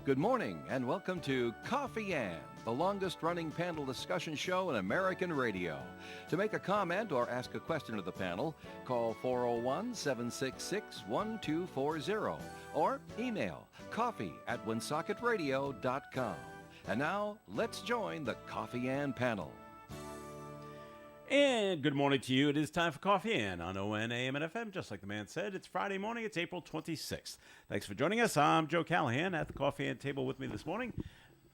Good morning and welcome to Coffee Ann, the longest-running panel discussion show in American radio. To make a comment or ask a question to the panel, call 401-766-1240 or email coffee@woonsocket.radio.com. And now, let's join the Coffee Ann panel. And good morning to you. It is time for Coffee Ann on ON, AM, and FM. Just like the man said, it's Friday morning. It's April 26th. Thanks for joining us. I'm Joe Callahan at the Coffee Ann table with me this morning.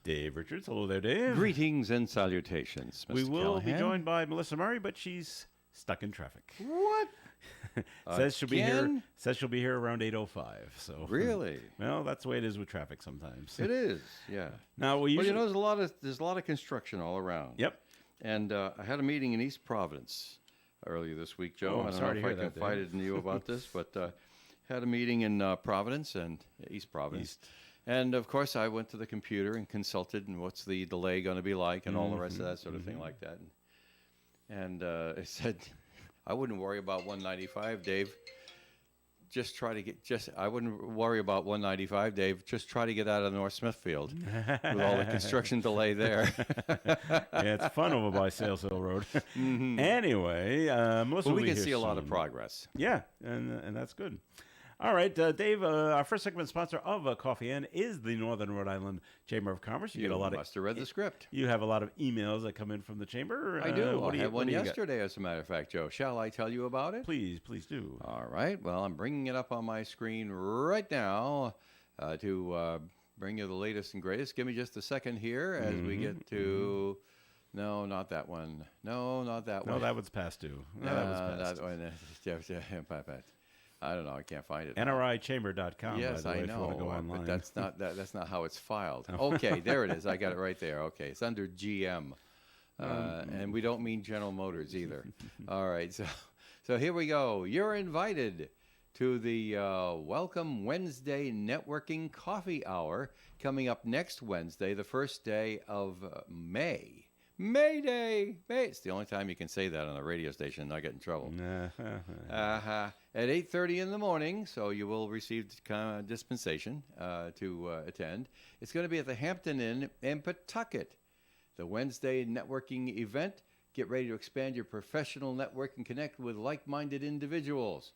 Dave Richards. Hello there, Dave. Greetings and salutations, Mr. We will Callahan. be joined by Melissa Murray, but she's stuck in traffic. What? Says she'll be here. Says she'll be here around 8:05. So Really? Well, that's the way it is with traffic sometimes. It is, yeah. Now Well, you know, there's a lot of construction all around. Yep. And I had a meeting in East Providence earlier this week, Joe. Oh, I'm I don't sorry know to if I hear that, confided in you about this, but had a meeting in Providence and East Providence. And, of course, I went to the computer and consulted and what's the delay going to be like and all the rest of that sort of thing like that. And it said, I wouldn't worry about 195, Dave. I wouldn't worry about 195, Dave. Just try to get out of North Smithfield with all the construction delay there. Yeah, it's fun over by Sales Hill Road. Anyway, Melissa will we be can here see a lot of soon. progress. Yeah, and that's good. All right, Dave, our first segment sponsor of Coffee Ann is the Northern Rhode Island Chamber of Commerce. You must have read the script. You have a lot of emails that come in from the chamber. I do. I had what one do you got? yesterday, as a matter of fact, Joe. Shall I tell you about it? Please do. All right. Well, I'm bringing it up on my screen right now to bring you the latest and greatest. Give me just a second here as we get to... No, not that one. No, not that one. No, that one's past due. No, that was past. That one. I don't know. I can't find it. NRIChamber.com. Yes, by the way, I if you want to go know, online. but that's not how it's filed. Okay, there it is. I got it right there. Okay, it's under GM, and we don't mean General Motors either. All right, so here we go. You're invited to the Welcome Wednesday Networking Coffee Hour coming up next Wednesday, the first day of May. May Day! May. It's the only time you can say that on a radio station and not get in trouble. At 8:30 in the morning, so you will receive dispensation to attend. It's going to be at the Hampton Inn in Pawtucket. The Wednesday networking event. Get ready to expand your professional network and connect with like-minded individuals.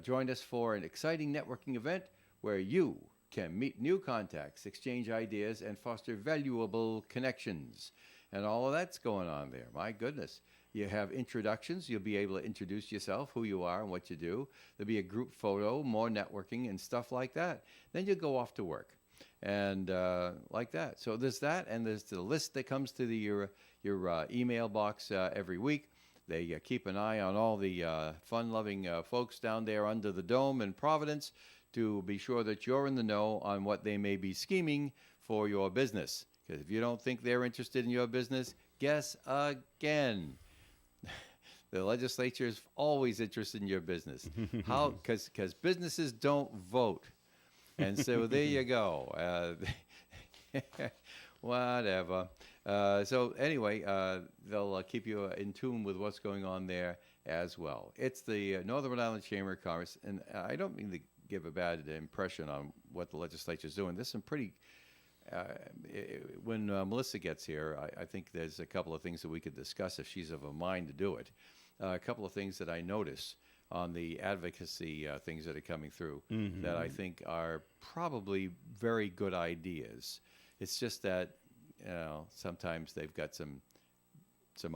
Join us for an exciting networking event where you can meet new contacts, exchange ideas, and foster valuable connections. And all of that's going on there. My goodness. You have introductions. You'll be able to introduce yourself, who you are and what you do. There'll be a group photo, more networking and stuff like that. Then you go off to work and like that. So there's that, and there's the list that comes to your email box every week. They keep an eye on all the fun-loving folks down there under the dome in Providence to be sure that you're in the know on what they may be scheming for your business. Because if you don't think they're interested in your business, guess again. The legislature is always interested in your business. How? Because businesses don't vote. And so there you go. Whatever. So anyway, they'll keep you in tune with what's going on there as well. It's the Northern Rhode Island Chamber of Commerce, and I don't mean to give a bad impression on what the legislature is doing. There's some pretty... when Melissa gets here, I think there's a couple of things that we could discuss if she's of a mind to do it. A couple of things that I notice on the advocacy things that are coming through that I think are probably very good ideas. It's just that, sometimes they've got some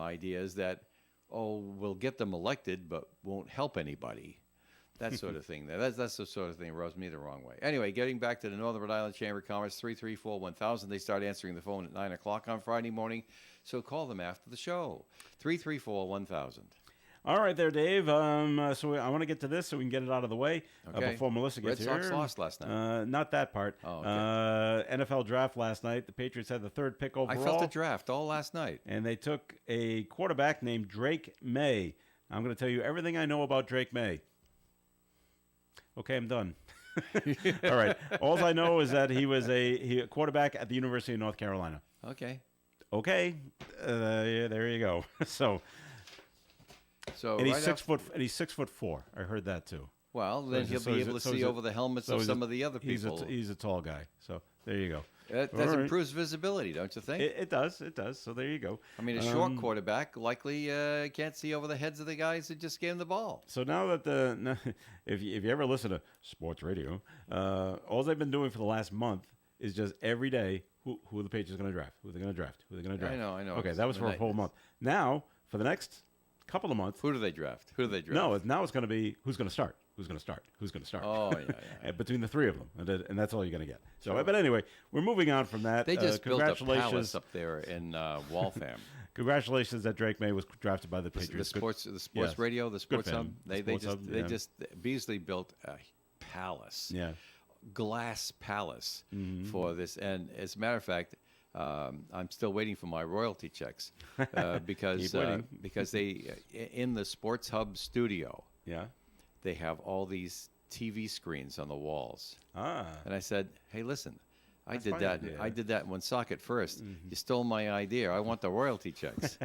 ideas that, will get them elected but won't help anybody. That sort of thing. That's the sort of thing that rubs me the wrong way. Anyway, getting back to the Northern Rhode Island Chamber of Commerce, 334-1000. They start answering the phone at 9 o'clock on Friday morning, so call them after the show. 334-1000. All right there, Dave. So I want to get to this so we can get it out of the way before Melissa gets here. Red Sox lost last night. Not that part. Oh, okay. NFL draft last night. The Patriots had the third pick overall. I felt the draft all last night. And they took a quarterback named Drake May. I'm going to tell you everything I know about Drake May. Okay, I'm done. All right. All I know is that he was a quarterback at the University of North Carolina. Okay. Okay. Yeah, there you go. So So And he's right 6 foot. And he's 6'4". I heard that too. Well, then he'll be able to see over the helmets of some of the other people. He's a tall guy. So there you go. That All right. improves visibility, don't you think? It does. It does. So there you go. I mean, a short quarterback likely can't see over the heads of the guys who just gave him the ball. So now that if you ever listen to sports radio, all they've been doing for the last month is just every day who the Patriots going to draft, who they're going to draft, who they're going to draft. I know. Okay, that was for a whole month. Now for the next couple of months, Who do they draft? no, now it's going to be who's going to start, who's going to start, who's going to start. Oh, yeah. And between the three of them, and that's all you're going to get. So, but anyway, we're moving on from that. They just built a congratulations. palace up there in Waltham. Congratulations that Drake May was drafted by the The Patriots. sports Yes. radio, the Good sports for hub. him. They Sports hub, yeah. just Beasley built a palace, Yeah. glass palace Mm-hmm. for this. And as a matter of fact, I'm still waiting for my royalty checks because Keep waiting. because they in the Sports Hub studio Yeah. they have all these TV screens on the walls. Ah. And I said, hey, listen, I That's did my that. idea. I did that in Woonsocket 1st. Mm-hmm. You stole my idea. I want the royalty checks.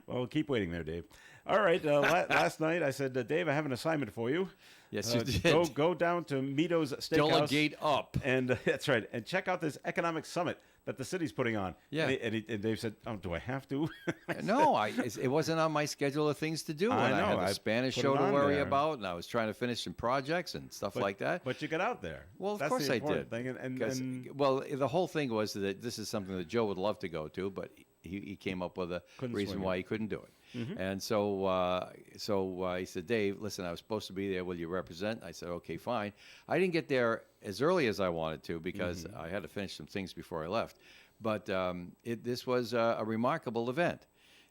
Well, we'll keep waiting there, Dave. All right. Last night I said, Dave, I have an assignment for you. Yes, you did. Go down to Mito's Steakhouse. Delegate up. And that's right. And check out this economic summit that the city's putting on. Yeah. And Dave said, do I have to? No, it wasn't on my schedule of things to do. I And I had know, the I Spanish put show it to on worry there. about, and I was trying to finish some projects and stuff like that. But you got out there. Well, of That's course the I important did. Thing. Because- well, the whole thing was that this is something that Joe would love to go to, but he came up with a Couldn't reason swing why it. he couldn't do it. And so he said, Dave, listen, I was supposed to be there. Will you represent? I said, okay, fine. I didn't get there as early as I wanted to because I had to finish some things before I left. But this was a remarkable event.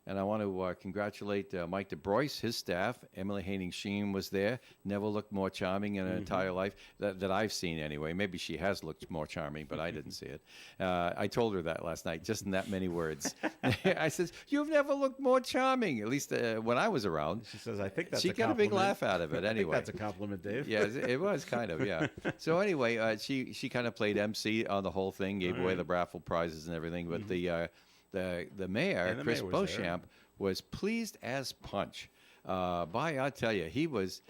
And I want to congratulate Mike DeBrois, his staff. Emily Haining-Sheen was there. Never looked more charming in her entire life that I've seen anyway. Maybe she has looked more charming, but I didn't see it. I told her that last night, just in that many words. I said, "You've never looked more charming." At least when I was around. She says, I think that's She a got a big compliment." laugh out of it. I think Anyway, that's a compliment, Dave. yeah, it was kind of, yeah. So anyway, she kind of played MC on the whole thing, gave away the raffle prizes and everything. But the mayor, And the Chris mayor was there. Beauchamp, was pleased as punch. I tell you, he was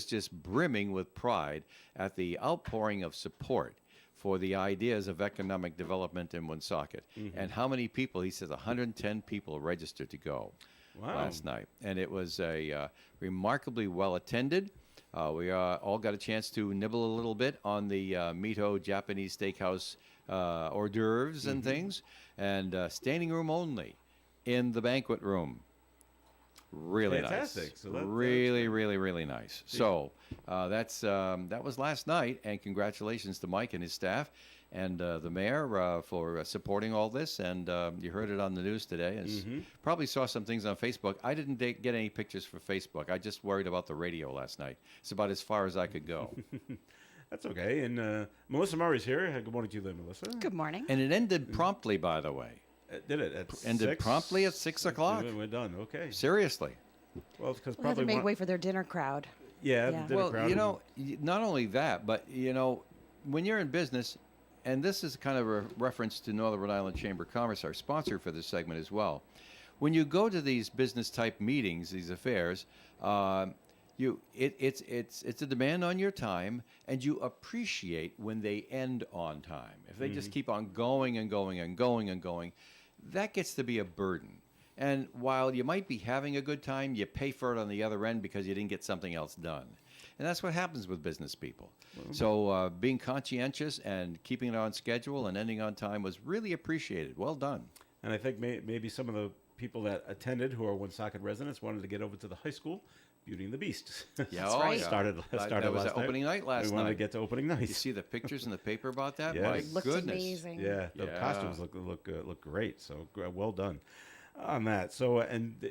just brimming with pride at the outpouring of support for the ideas of economic development in Woonsocket. And how many people? He says 110 people registered to go Wow. last night, and it was a remarkably well attended. We all got a chance to nibble a little bit on the Mito Japanese Steakhouse hors d'oeuvres and things, and standing room only in the banquet room. Really Fantastic. nice. So that's really nice. So that was last night, and congratulations to Mike and his staff and the mayor for supporting all this. And you heard it on the news today. And probably saw some things on Facebook. I didn't get any pictures for Facebook. I just worried about the radio last night. It's about as far as I could go. That's okay. And Melissa Murray's here. Good morning to you there, Melissa. Good morning. And it ended promptly, by the way. Did it? Ended 6? promptly at 6 o'clock. We're done. Okay. Seriously. Well, it's because We had to probably make way for their dinner crowd. Yeah. Yeah. The dinner Well, crowd you know, not only that, but, you know, when you're in business, and this is kind of a reference to Northern Rhode Island Chamber of Commerce, our sponsor for this segment as well. When you go to these business-type meetings, these affairs, it's a demand on your time, and you appreciate when they end on time. If they just keep on going and going and going and going, that gets to be a burden. And while you might be having a good time, you pay for it on the other end because you didn't get something else done. And that's what happens with business people. So being conscientious and keeping it on schedule and ending on time was really appreciated. Well done. And I think maybe some of the people that attended who are Woonsocket residents wanted to get over to the high school, Beauty and the Beast. Yeah, That's right. Started that was last the opening night last We wanted to night. get to opening night. You see the pictures in the paper about that? Yes. My It Looks goodness. amazing. Yeah, the Yeah. costumes look great. So well done on that. So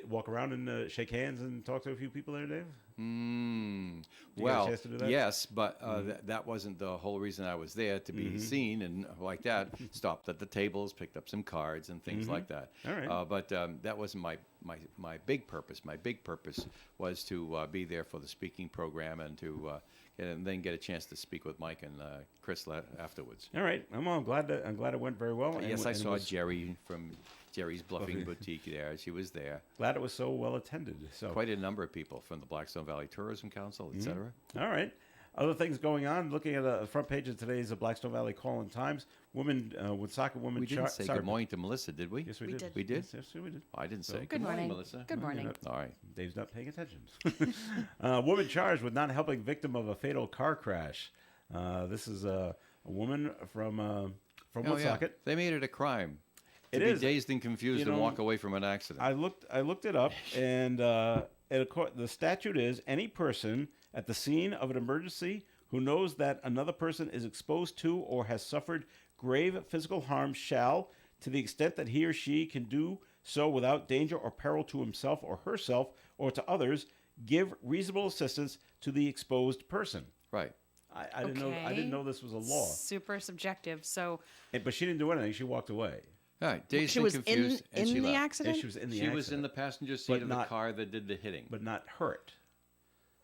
walk around and shake hands and talk to a few people there, Dave. Mm. You got a Well, chance to do that? yes, but that wasn't the whole reason I was there, to be seen and like that. Stopped at the tables, picked up some cards and things like that. All right. But that wasn't my my big purpose. My big purpose was to be there for the speaking program and to then get a chance to speak with Mike and Chris afterwards. All right. I'm glad it went very well. Yes, and I it saw was Jerry from Jerry's Bluffing Boutique there. She was there. Glad it was so well attended. So Quite a number of people from the Blackstone Valley Tourism Council, etc. all right. Other things going on. Looking at the front page of today's Blackstone Valley Call-in Times. Woodstock women. We didn't say good morning to Melissa, did we? Yes, we We did. did. We did? Yes, we did. I didn't say. Good morning. Melissa. Good morning. All right. Dave's not paying attention. Woman charged with not helping victim of a fatal car crash. This is a woman from Oh, yeah. Woonsocket. They made it a crime. It To be is. dazed and confused You and know, walk away from an accident. I looked it up, and the statute is any person at the scene of an emergency who knows that another person is exposed to or has suffered grave physical harm shall, to the extent that he or she can do so without danger or peril to himself or herself or to others, give reasonable assistance to the exposed person. Right. I didn't know this was a law. Super subjective. So But she didn't do anything. She walked away. All right. Dazed she and was confused, and in she the left. And accident. she was in the She accident, was in the passenger seat But of the not- car that did the hitting. but not hurt.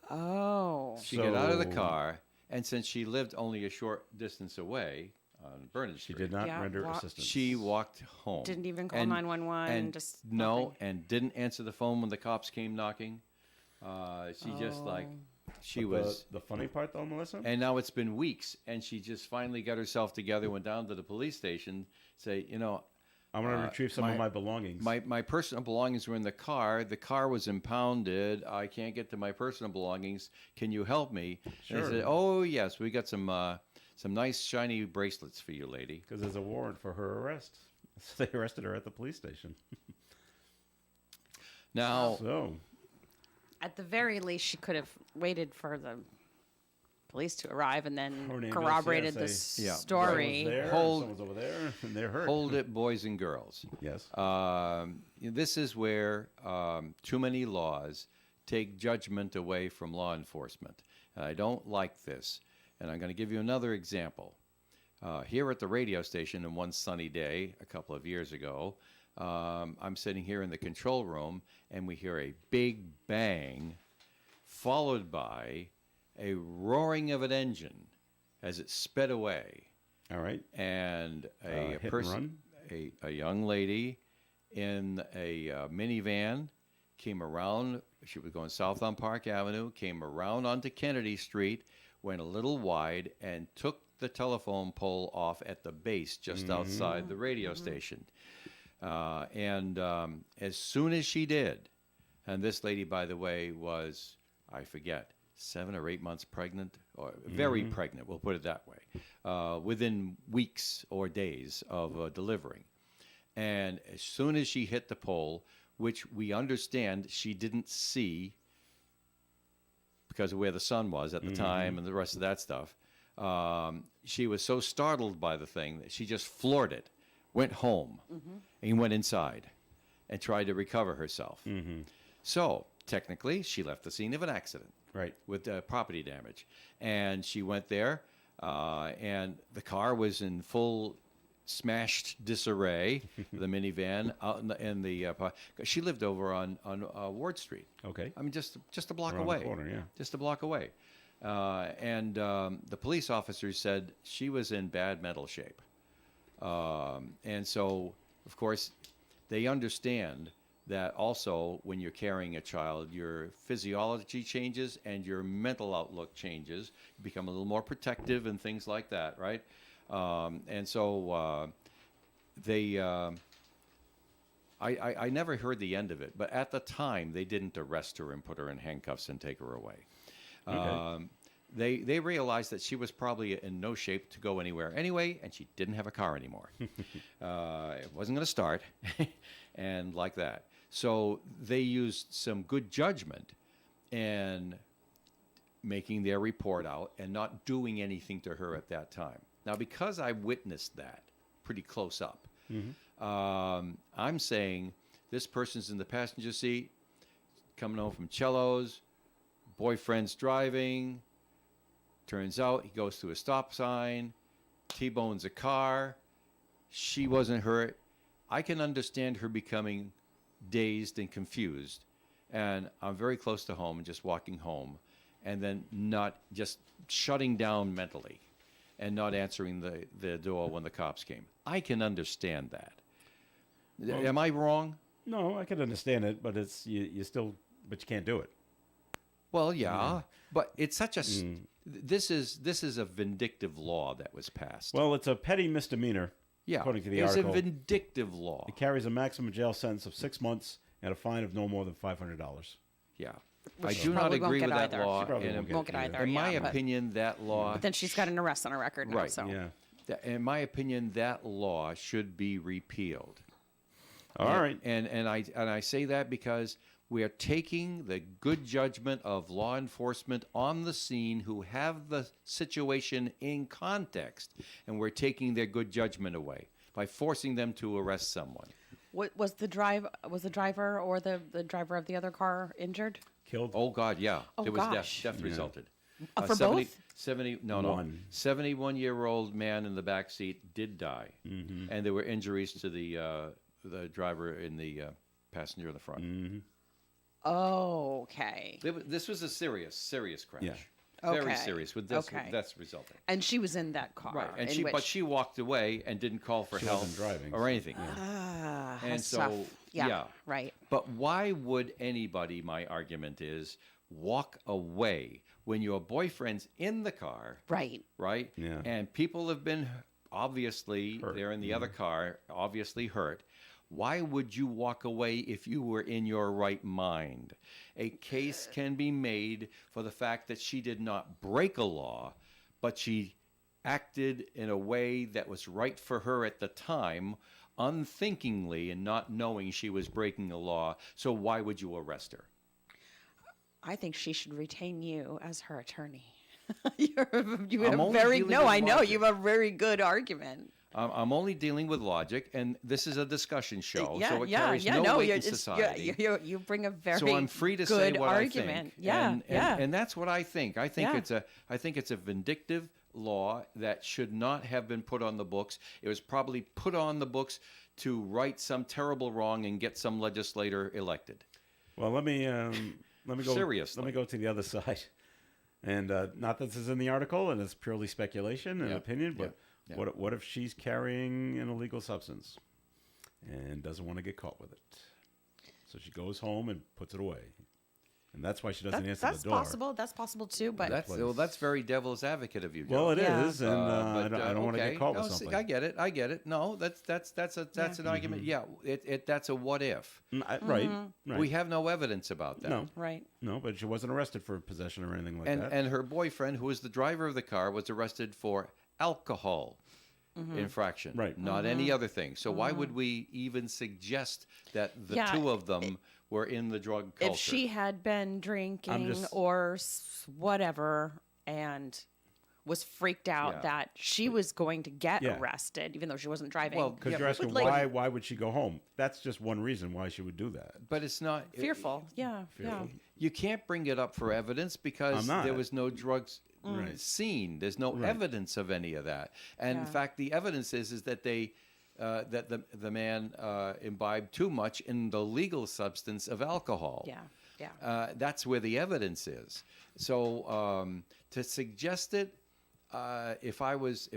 Oh. She got out of the So- car, and since she lived only a short distance away on Vernon She Street, did not Yeah, render wa- assistance. she walked home. Didn't even call And- 911. And Just no, nothing. and didn't answer the phone when the cops came knocking. She just like she But was. the funny part, though, Melissa. And now it's been weeks, and she just finally got herself together, went down to the police station, say, I'm going to retrieve some of my belongings. my personal belongings were in the car. The car was impounded. I can't get to my personal belongings. Can you help me? Sure. And they said, oh, yes, we got some nice shiny bracelets for you, lady. Because there's a warrant for her arrest. So they arrested her at the police station. Now, So, At the very least, she could have waited for the police to arrive and Or then an ambulance, corroborated yeah, the say, Yeah. story. someone's there, Hold- someone's over there, and they're hurt. hold it, boys and girls. Yes. This is where too many laws take judgment away from law enforcement. And I don't like this. And I'm going to give you another example. Here at the radio station, on one sunny day a couple of years ago, I'm sitting here in the control room, and we hear a big bang, followed by a roaring of an engine as it sped away. All right. And a Hit and person, a young lady in a minivan came around. She was going south on Park Avenue, came around onto Kennedy Street, went a little wide, and took the telephone pole off at the base just outside the radio station. And as soon as she did, and this lady, by the way, was, I forget, 7 or 8 months pregnant, or very pregnant, we'll put it that way, within weeks or days of delivering. And as soon as she hit the pole, which we understand she didn't see because of where the sun was at the time and the rest of that stuff, she was so startled by the thing that she just floored it, went home, and went inside and tried to recover herself. So technically, she left the scene of an accident. Right. With property damage. And she went there, and the car was in full smashed disarray, the minivan out in the she lived over on Ward Street. Okay. I mean, just a block Around the away. corner, yeah. Just a block away. And the police officers said she was in bad mental shape. And so, of course, they understand that also when you're carrying a child, your physiology changes and your mental outlook changes. You become a little more protective and things like that, right? And so they, I never heard the end of it, but at the time they didn't arrest her and put her in handcuffs and take her away. Okay. They realized that she was probably in no shape to go anywhere anyway, and she didn't have a car anymore. It wasn't going to start, and like that. So they used some good judgment in making their report out and not doing anything to her at that time. Now, because I witnessed that pretty close up, I'm saying this person's in the passenger seat, coming home from cellos, boyfriend's driving. Turns out he goes through a stop sign, T-bones a car. She wasn't hurt. I can understand her becoming dazed and confused, and I'm very close to home, just walking home, and then not just shutting down mentally and not answering the door when the cops came. I can understand that. Am I wrong? No, I can understand it, but it's you still, but you can't do it. Well, yeah, but it's such a. This is a vindictive law that was passed. Well, it's a petty misdemeanor. Yeah, according to the it's article. a vindictive law. It carries a maximum jail sentence of 6 months and a fine of no more than $500. Yeah, Which I she do not probably won't agree get with that either. law. She probably and won't get Won't get either. either. in my yeah, but- opinion, that law. But then she's got an arrest on her record now. Right. So Yeah. In my opinion, that law should be repealed. All right. And I say that because we are taking the good judgment of law enforcement on the scene who have the situation in context, and we're taking their good judgment away by forcing them to arrest someone. what was the driver or the driver of the other car injured? Killed. Oh God, yeah, Oh, there was gosh. death resulted. For both? 71-year-old man in the back seat did die, and there were injuries to the driver in the passenger in the front. Oh, okay. This was a serious crash. Yeah. Very Okay. serious with this Okay. that's resulting. And she was in that car. Right, and in but she walked away and didn't call for She help wasn't driving, or so- anything. and And so so, yeah. right. But why would anybody, my argument is, walk away when your boyfriend's in the car, Right. right? Yeah. And people have been obviously, Hurt. they're in the other car, obviously hurt. Why would you walk away if you were in your right mind? A case can be made for the fact that she did not break a law, but she acted in a way that was right for her at the time, unthinkingly and not knowing she was breaking a law. So why would you arrest her? I think she should retain you as her attorney. you have I'm only very dealing no. with I know logic. you have a very good argument. I'm only dealing with logic, and this is a discussion show, yeah, so it yeah, carries yeah. no No, weight you're, in it's- society. you bring a very So I'm free to good say what argument. I think. Yeah, and, yeah. And that's what I think. I think Yeah. it's a vindictive law that should not have been put on the books. It was probably put on the books to right some terrible wrong and get some legislator elected. Well, let me go. Seriously. Let me go to the other side. And not that this is in the article, and it's purely speculation and Yep. opinion. But Yep. what if she's carrying an illegal substance and doesn't want to get caught with it? So she goes home and puts it away, and that's why she doesn't answer That's the door. possible. That's possible too. But That's very devil's advocate of you, Joe. Well, it is, Yeah. and But, I don't want to okay. get caught No, with see, something. I get it. No, that's an argument. Yeah, that's a what if. Right. We have no evidence about that. No, right. no, but she wasn't arrested for possession or anything like and that. and her boyfriend, who was the driver of the car, was arrested for alcohol infraction, Right. Not any other thing. So why would we even suggest that the Yeah, two of them were in the drug culture? If she had been drinking just- or whatever and was freaked out Yeah. that she was going to get Yeah. arrested, even though she wasn't driving. Well, Because Yeah, you're but asking like- why would she go home? That's just one reason why she would do that. But it's not fearful. Yeah. Fearful. You can't bring it up for evidence because I'm not. there was no drugs Right. seen. There's no Right. evidence of any of that. And in Yeah. fact, the evidence is that they that the man imbibed too much in the legal substance of alcohol. Yeah. Yeah. That's where the evidence is. So to suggest it, if I was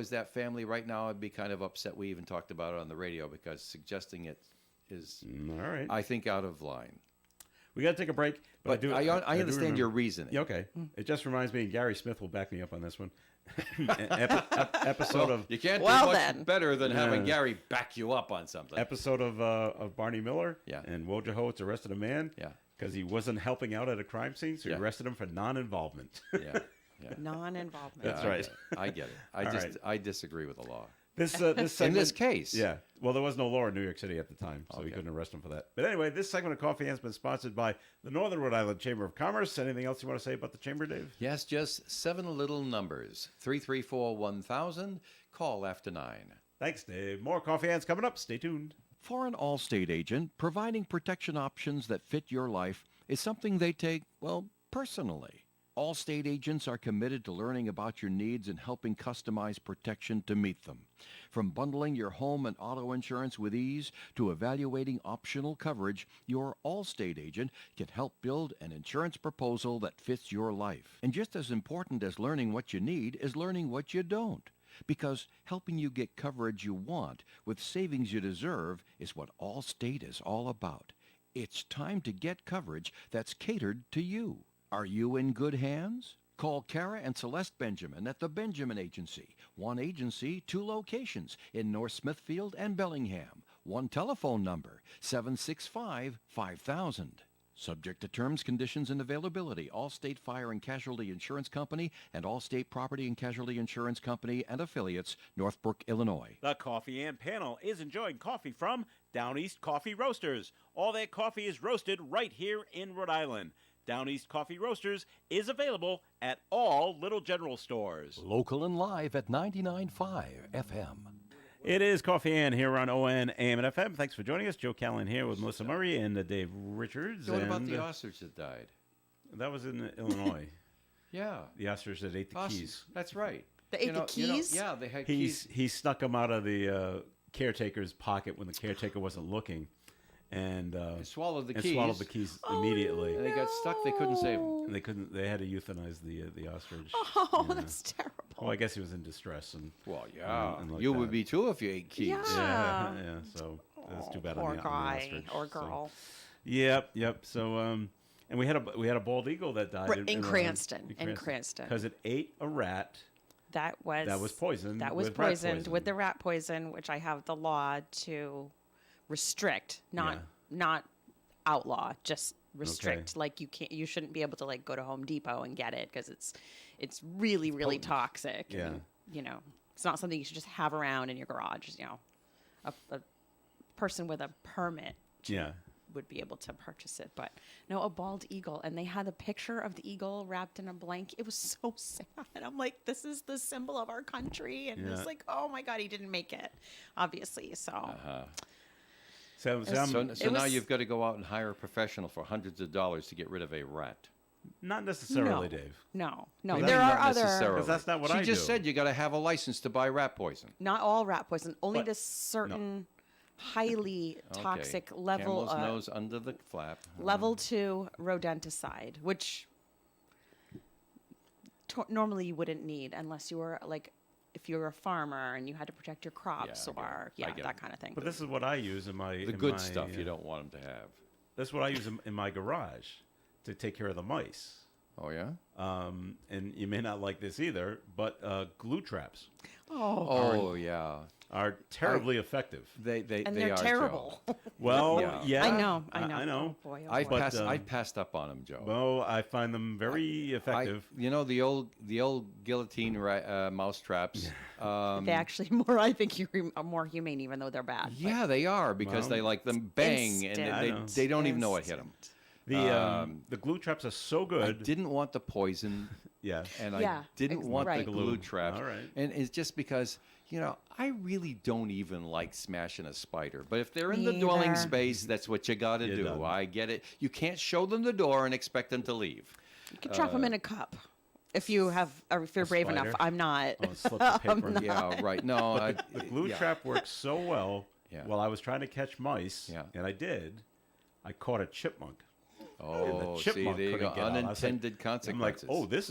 that family right now, I'd be kind of upset. We even talked about it on the radio because suggesting it is, All right. I think, out of line. We got to take a break. But do I do understand remember- your reasoning. Yeah, okay. It just reminds me, and Gary Smith will back me up on this one. Episode of You can't Well do much then. better than having Yeah. Gary back you up on something. episode of Barney Miller. Yeah. And Wojciechowicz arrested a man. Yeah. Because he wasn't helping out at a crime scene, so he Yeah. arrested him for non-involvement. Yeah, yeah. Non-involvement. That's I right. get it. I get it. All right. I disagree with the law. This In segment, this case, Yeah. Well, there was no law in New York City at the time, so we Okay. couldn't arrest him for that. But anyway, this segment of Coffee has been sponsored by the Northern Rhode Island Chamber of Commerce. Anything else you want to say about the chamber, Dave? Yes, just 7 little numbers. 334-1000. Call after 9. Thanks, Dave. More Coffee Hands coming up. Stay tuned. For an Allstate agent, providing protection options that fit your life is something they take, well, personally. Allstate agents are committed to learning about your needs and helping customize protection to meet them. From bundling your home and auto insurance with ease to evaluating optional coverage, your Allstate agent can help build an insurance proposal that fits your life. And just as important as learning what you need is learning what you don't. Because helping you get coverage you want with savings you deserve is what Allstate is all about. It's time to get coverage that's catered to you. Are you in good hands? Call Kara and Celeste Benjamin at the Benjamin Agency. One agency, two locations in North Smithfield and Bellingham. One telephone number, 765-5000. Subject to terms, conditions, and availability. Allstate Fire and Casualty Insurance Company and Allstate Property and Casualty Insurance Company and affiliates, Northbrook, Illinois. The Coffee and Panel is enjoying coffee from Down East Coffee Roasters. All their coffee is roasted right here in Rhode Island. Down East Coffee Roasters is available at all Little General stores. Local and live at 99.5 FM. It is Coffee and here on ON, AM, and FM. Thanks for joining us. Joe Callan here with Melissa Murray and Dave Richards. What about and, the ostrich that died? That was in Illinois. Yeah. The ostrich that ate the keys. That's right. They ate the keys? yeah, they had keys. He snuck them out of the caretaker's pocket when the caretaker wasn't looking. And swallowed the and keys. swallowed the keys immediately. And they got stuck. They couldn't save them. And they couldn't. They had to euthanize the ostrich. Oh, that's terrible. Well, I guess he was in distress, and Well, yeah. and like You that. would be too if you ate keys. Yeah. yeah. So that's too bad Poor on the guy ostrich. or So- girl. Yep. So and we had a bald eagle that died Right, in Cranston. In Cranston. because it ate a rat. That was poisoned. That was with rat poisoned poison. with the rat poison, which I have the law to restrict, not outlaw, just restrict. Okay. Like you shouldn't be able to like go to Home Depot and get it because it's really really toxic. Yeah. And, you know, it's not something you should just have around in your garage. You know, a person with a permit Yeah. would be able to purchase it, but no, a bald eagle, and they had a picture of the eagle wrapped in a blanket. It was so sad. I'm like, this is the symbol of our country, and Yeah. it's like, oh my god, he didn't make it, obviously. So So So It now was- you've got to go out and hire a professional for hundreds of dollars to get rid of a rat. not necessarily, no, Dave. no, What do you there mean, are not other, necessarily? 'Cause that's not what she I just do. said you got to have a license to buy rat poison. not all rat poison, only But- to certain highly toxic Okay. level Camel's nose under the flap. level 2 rodenticide, which normally you wouldn't need unless you were like, if you were a farmer and you had to protect your crops I get it. or I get that it. kind of thing. But this is what I use in my The in good my, stuff you don't want them to have. That's what I use in my garage to take care of the mice. Oh yeah. And you may not like this either, but glue traps Oh yeah. are terribly effective. They and they they're are, Joe. terrible. Well, Yeah. yeah, I know. I know. Oh, boy, oh, I boy. passed. But, I passed up on them, Joe. Well, I find them very effective. You know the old guillotine mouse traps. They actually more, I think, are more humane, even though they're bad. but Yeah, they are because Well, they like them bang instant. and I know. they don't even know what hit them. The glue traps are so I good. didn't want the poison, Yeah. and Yeah, I didn't want right. the glue traps. All right. And it's just because I really don't even like smashing a spider. But if they're in the Me dwelling either. space, that's what you got to You're do. done. I get it. You can't show them the door and expect them to leave. you can drop them in a cup if you have, or if you're brave enough. spider? I'm not. Oh, slip the paper. in. Yeah, right. No, I, The glue yeah. trap works so well. Yeah. While I was trying to catch mice, Yeah. and I did, I caught a chipmunk. Oh, see, chipmunk there you go. couldn't get out. I was like- Unintended I'm like, consequences. oh, this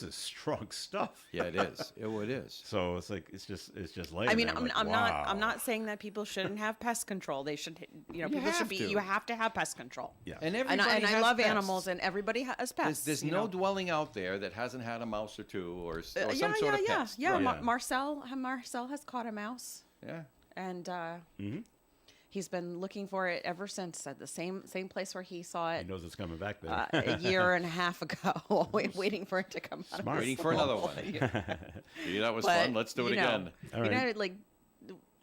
is strong stuff. Yeah, it is. It is. So it's like it's just laying I mean, there. I'm like, I'm wow. not saying that people shouldn't have pest control. They should, You people should have be. to. You have to have pest control. Yeah. And And everybody I has love pests. animals, and everybody has pests. There's you no know. dwelling out there that hasn't had a mouse or two or some yeah, sort of yeah, pest. yeah. Right. Yeah. Marcel has caught a mouse, Yeah. and Mm-hmm. he's been looking for it ever since at the same place where he saw He it knows it's coming back there. a year and a half ago, waiting for it to come out. Smart. Of Waiting his for another hole. one. See, that was But, fun. Let's do it you know, again. All You right. know, like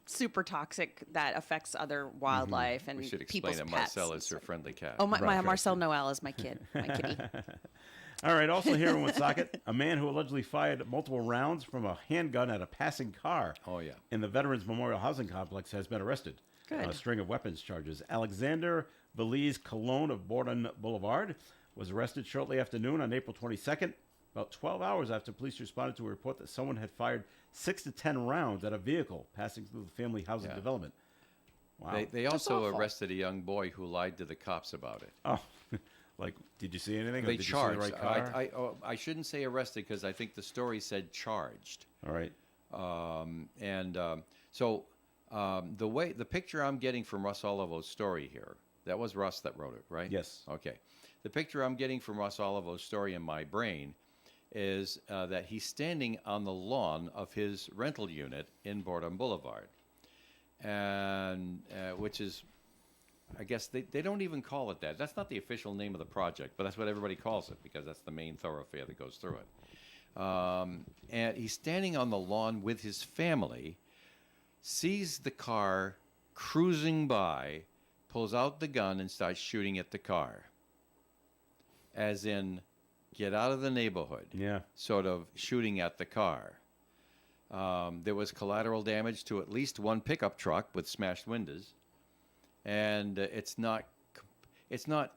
super toxic that affects other wildlife and We should people's explain that pets. Marcel and is her stuff. friendly cat. Oh, my Right. Marcel Noel is my kid, my kitty. All right. Also here in Woonsocket, a man who allegedly fired multiple rounds from a handgun at a passing car. Oh, yeah. In the Veterans Memorial Housing Complex has been arrested. Good. On a string of weapons charges. Alexander Belize Cologne of Borden Boulevard was arrested shortly after noon on April 22nd, about 12 hours after police responded to a report that someone had fired 6 to 10 rounds at a vehicle passing through the family housing Yeah. development. Wow. They also awful. arrested a young boy who lied to the cops about it. Oh, like, did you see anything? Or They did charged. You see the right car? I shouldn't say arrested because I think the story said charged. All right. The picture I'm getting from Russ Olivo's story here, that was Russ that wrote it, right? Yes. Okay. The picture I'm getting from Russ Olivo's story in my brain is that he's standing on the lawn of his rental unit in Boredom Boulevard, and which is, I guess they don't even call it that. That's not the official name of the project, but that's what everybody calls it because that's the main thoroughfare that goes through it. And he's standing on the lawn with his family, sees the car cruising by, pulls out the gun and starts shooting at the car. As in, get out of the neighborhood. Yeah. Sort of shooting at the car. There was collateral damage to at least one pickup truck with smashed windows. And it's not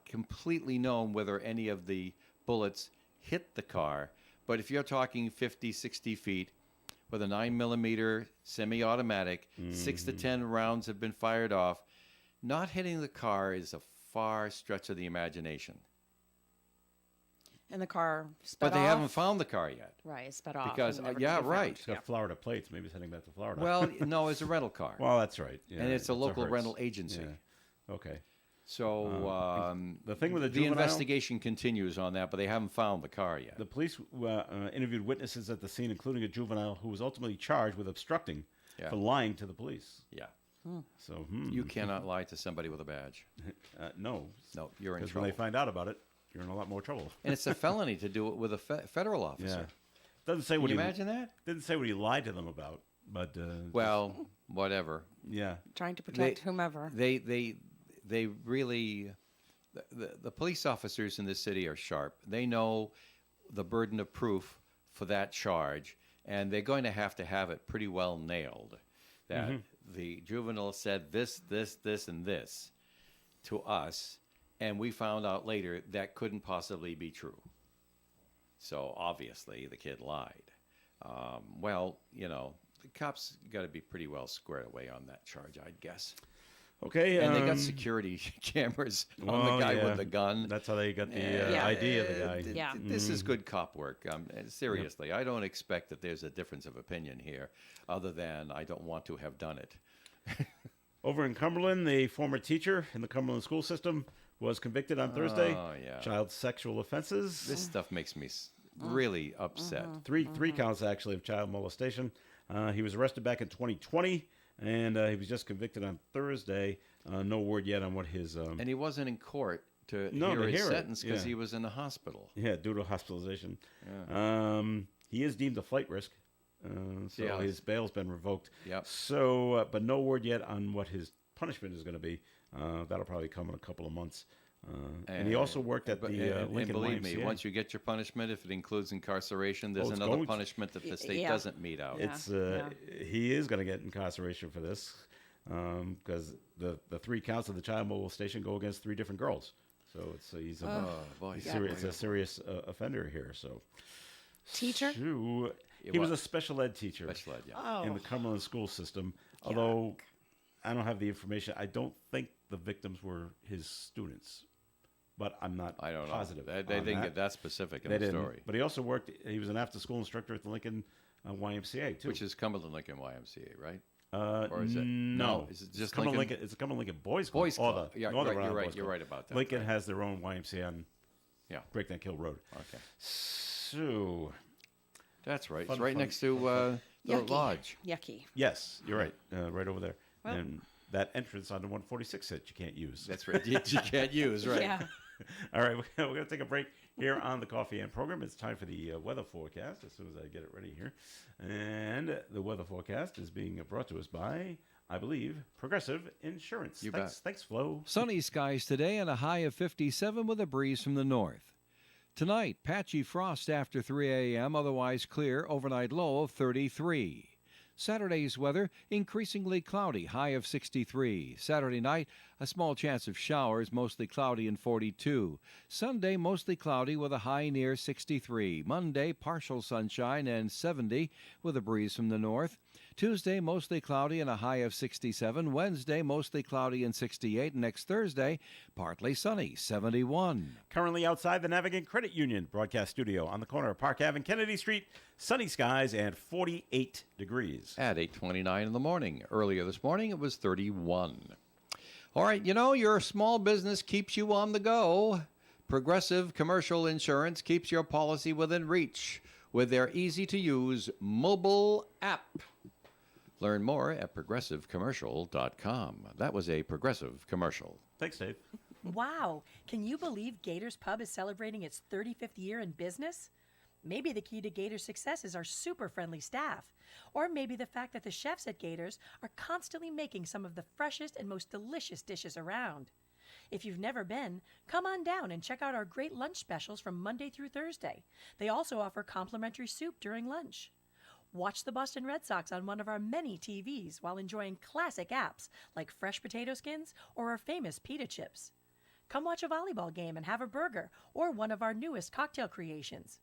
completely known whether any of the bullets hit the car. But if you're talking 50, 60 feet with a 9mm semi-automatic, 6 to 10 rounds have been fired off. Not hitting the car is a far stretch of the imagination. And the car sped But they off. haven't found the car yet. Right, sped off. Because, and never yeah, could be right. It's got Florida plates. Maybe it's heading back to Florida. Well, no, it's a rental car. well, that's right. Yeah, and it's a local Hertz. rental agency. Yeah. Okay. So The thing with the the juvenile- investigation continues on that, but they haven't found the car yet. The police interviewed witnesses at the scene, including a juvenile who was ultimately charged with obstructing Yeah. for lying to the police. Yeah. So, You cannot lie to somebody with a badge. no. No, you're in Because trouble. when they find out about it, you're in a lot more trouble. And it's a felony to do it with a federal officer. Doesn't say Can what you he imagine that? didn't say what he lied to them about, but Well, whatever. yeah. Trying to protect whomever. They really, the police officers in this city are sharp. They know the burden of proof for that charge, and they're going to have it pretty well nailed. That the juvenile said this, and this to us, and we found out later that couldn't possibly be true. So obviously the kid lied. Well, the cops got to be pretty well squared away on that charge, I'd guess. Okay. And they got security cameras on well, the guy yeah. with the gun. That's how they got the Yeah. ID of the guy. Yeah. This is good cop work. Seriously, I don't expect that there's a difference of opinion here, other than I don't want to have done it. Over in Cumberland, the former teacher in the Cumberland school system was convicted on Thursday. Oh, yeah. Child sexual offenses. This stuff makes me really upset. Three counts actually of child molestation. He was arrested back in 2020, and he was just convicted on Thursday. No word yet on what his And he wasn't in court to No, hear to his hear it, sentence because yeah. he was in the hospital. due to hospitalization. Yeah. He is deemed a flight risk, so Yeah. his bail's been revoked. Yep. So, but no word yet on what his punishment is going to be. That'll probably come in a couple of months. And he also worked at the and Lincoln believe YMCA. me, once you get your punishment, if it includes incarceration, there's it's another going to- punishment that the state Yeah. doesn't mete out. Yeah. It's he is going to get incarceration for this because the 3 counts of the child molestation go against 3 different girls. So he's a Oh, boy. it's a serious offender here. So Teacher? So, Yeah, he was what? a special ed teacher Special ed, yeah. Oh. in the Cumberland school system. Although I don't have the information, I don't think the victims were his students, but I'm not I don't know. positive. They on didn't that. get that specific in They the didn't. story, But he also worked. He was an after-school instructor at the Lincoln YMCA too. which is Cumberland Lincoln YMCA, right? or or is it- no? no, is it It's just Cumberland Lincoln? It's a Cumberland Lincoln Boys Club. Boys or Club. the Yeah, Northern right, Rhode you're Island right. Boys You're Club. right about that. Lincoln right. has their own YMCA on Yeah. Breakneck Hill Road. Okay. So That's right. Fun, It's right fun, next to the Yucky. lodge. Yucky. yes, you're right. Right over there. Well- And that entrance onto 146 that you can't use. That's right. You can't use, right? Yeah. All right, we're going to take a break here on the Coffee and program. It's time for the weather forecast as soon as I get it ready here. And the weather forecast is being brought to us by, I believe, Progressive Insurance. You Thanks, bet. Thanks, Flo. Sunny skies today and a high of 57 with a breeze from the north. Tonight, patchy frost after 3 a.m., otherwise clear, overnight low of 33. Saturday's weather, increasingly cloudy, high of 63. Saturday night, A small chance of showers, mostly cloudy and 42. Sunday, mostly cloudy with a high near 63. Monday, partial sunshine and 70 with a breeze from the north. Tuesday, mostly cloudy and a high of 67. Wednesday, mostly cloudy and 68. Next Thursday, partly sunny, 71. Currently outside the Navigant Credit Union broadcast studio on the corner of Park Ave and Kennedy Street. Sunny skies and 48 degrees. At 8:29 in the morning. Earlier this morning, it was 31. All right, you know, your small business keeps you on the go. Progressive Commercial Insurance keeps your policy within reach with their easy-to-use mobile app. Learn more at progressivecommercial.com. That was a Progressive commercial. Thanks, Dave. Wow, can you believe Gators Pub is celebrating its 35th year in business? Maybe the key to Gators' success is our super friendly staff. Or maybe the fact that the chefs at Gators are constantly making some of the freshest and most delicious dishes around. If you've never been, come on down and check out our great lunch specials from Monday through Thursday. They also offer complimentary soup during lunch. Watch the Boston Red Sox on one of our many TVs while enjoying classic apps like fresh potato skins or our famous pita chips. Come watch a volleyball game and have a burger or one of our newest cocktail creations.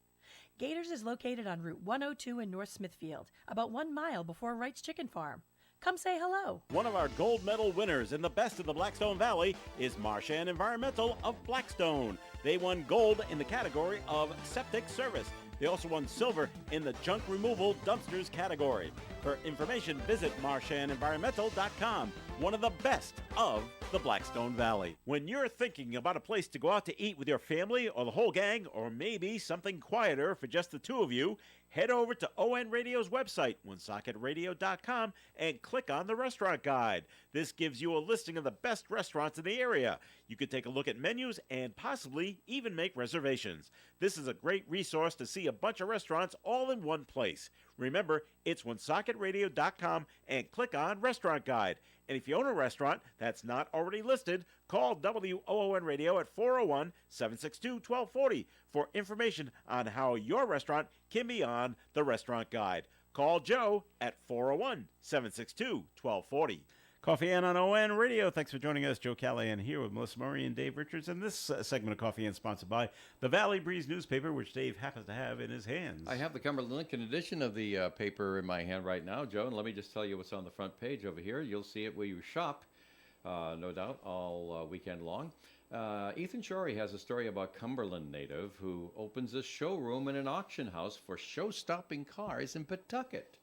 Gators is located on Route 102 in North Smithfield, about 1 mile before Wright's Chicken Farm. Come say hello. One of our gold medal winners in the best of the Blackstone Valley is Marshan Environmental of Blackstone. They won gold in the category of septic service. They also won silver in the junk removal dumpsters category. For information, visit marshanenvironmental.com, one of the best of the Blackstone Valley. When you're thinking about a place to go out to eat with your family or the whole gang, or maybe something quieter for just the two of you, head over to ON Radio's website, wonsocketradio.com, and click on the restaurant guide. This gives you a listing of the best restaurants in the area. You can take a look at menus and possibly even make reservations. This is a great resource to see a bunch of restaurants all in one place. Remember, it's wonsocketradio.com and click on Restaurant Guide. And if you own a restaurant that's not already listed, call WOON Radio at 401-762-1240 for information on how your restaurant can be on the Restaurant Guide. Call Joe at 401-762-1240. Coffee Ann on ON Radio. Thanks for joining us. Joe Callahan here with Melissa Murray and Dave Richards. And this segment of Coffee Ann sponsored by the Valley Breeze newspaper, which Dave happens to have in his hands. I have the Cumberland Lincoln edition of the paper in my hand right now, Joe, and let me just tell you what's on the front page over here. You'll see it where you shop, no doubt, all weekend long. Ethan Shorey has a story about Cumberland native who opens a showroom in an auction house for show-stopping cars in Pawtucket.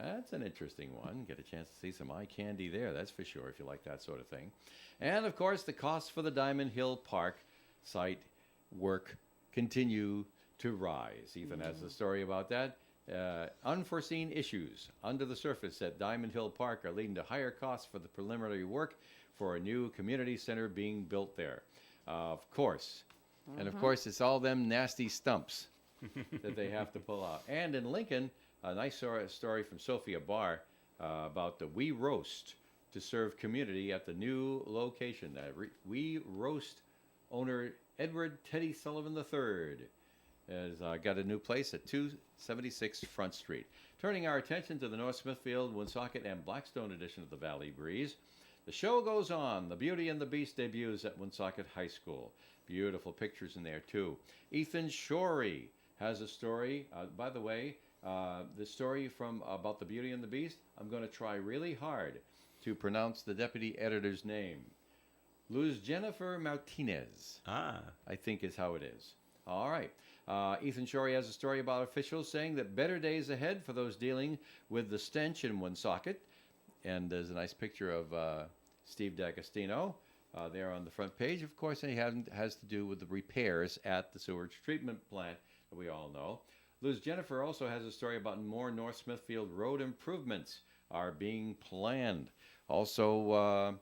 That's an interesting one. Get a chance to see some eye candy there, that's for sure, if you like that sort of thing. And, of course, the costs for the Diamond Hill Park site work continue to rise. Ethan has a story about that. Unforeseen issues under the surface at Diamond Hill Park are leading to higher costs for the preliminary work for a new community center being built there. Of course. And, of course, it's all them nasty stumps that they have to pull out. And in Lincoln, a nice story from Sophia Barr about the We Roast to serve community at the new location. We Roast owner Edward Teddy Sullivan III has got a new place at 276 Front Street. Turning our attention to the North Smithfield, Woonsocket, and Blackstone edition of the Valley Breeze. The show goes on. The Beauty and the Beast debuts at Woonsocket High School. Beautiful pictures in there, too. Ethan Shorey has a story. By the way, the story about the Beauty and the Beast, I'm going to try really hard to pronounce the deputy editor's name. Luz Jennifer Martinez, I think is how it is. All right. Ethan Shorey has a story about officials saying that better days ahead for those dealing with the stench in Woonsocket. And there's a nice picture of Steve D'Agostino there on the front page. Of course, it has to do with the repairs at the sewage treatment plant that we all know. Luz Jennifer also has a story about more North Smithfield road improvements are being planned. Also,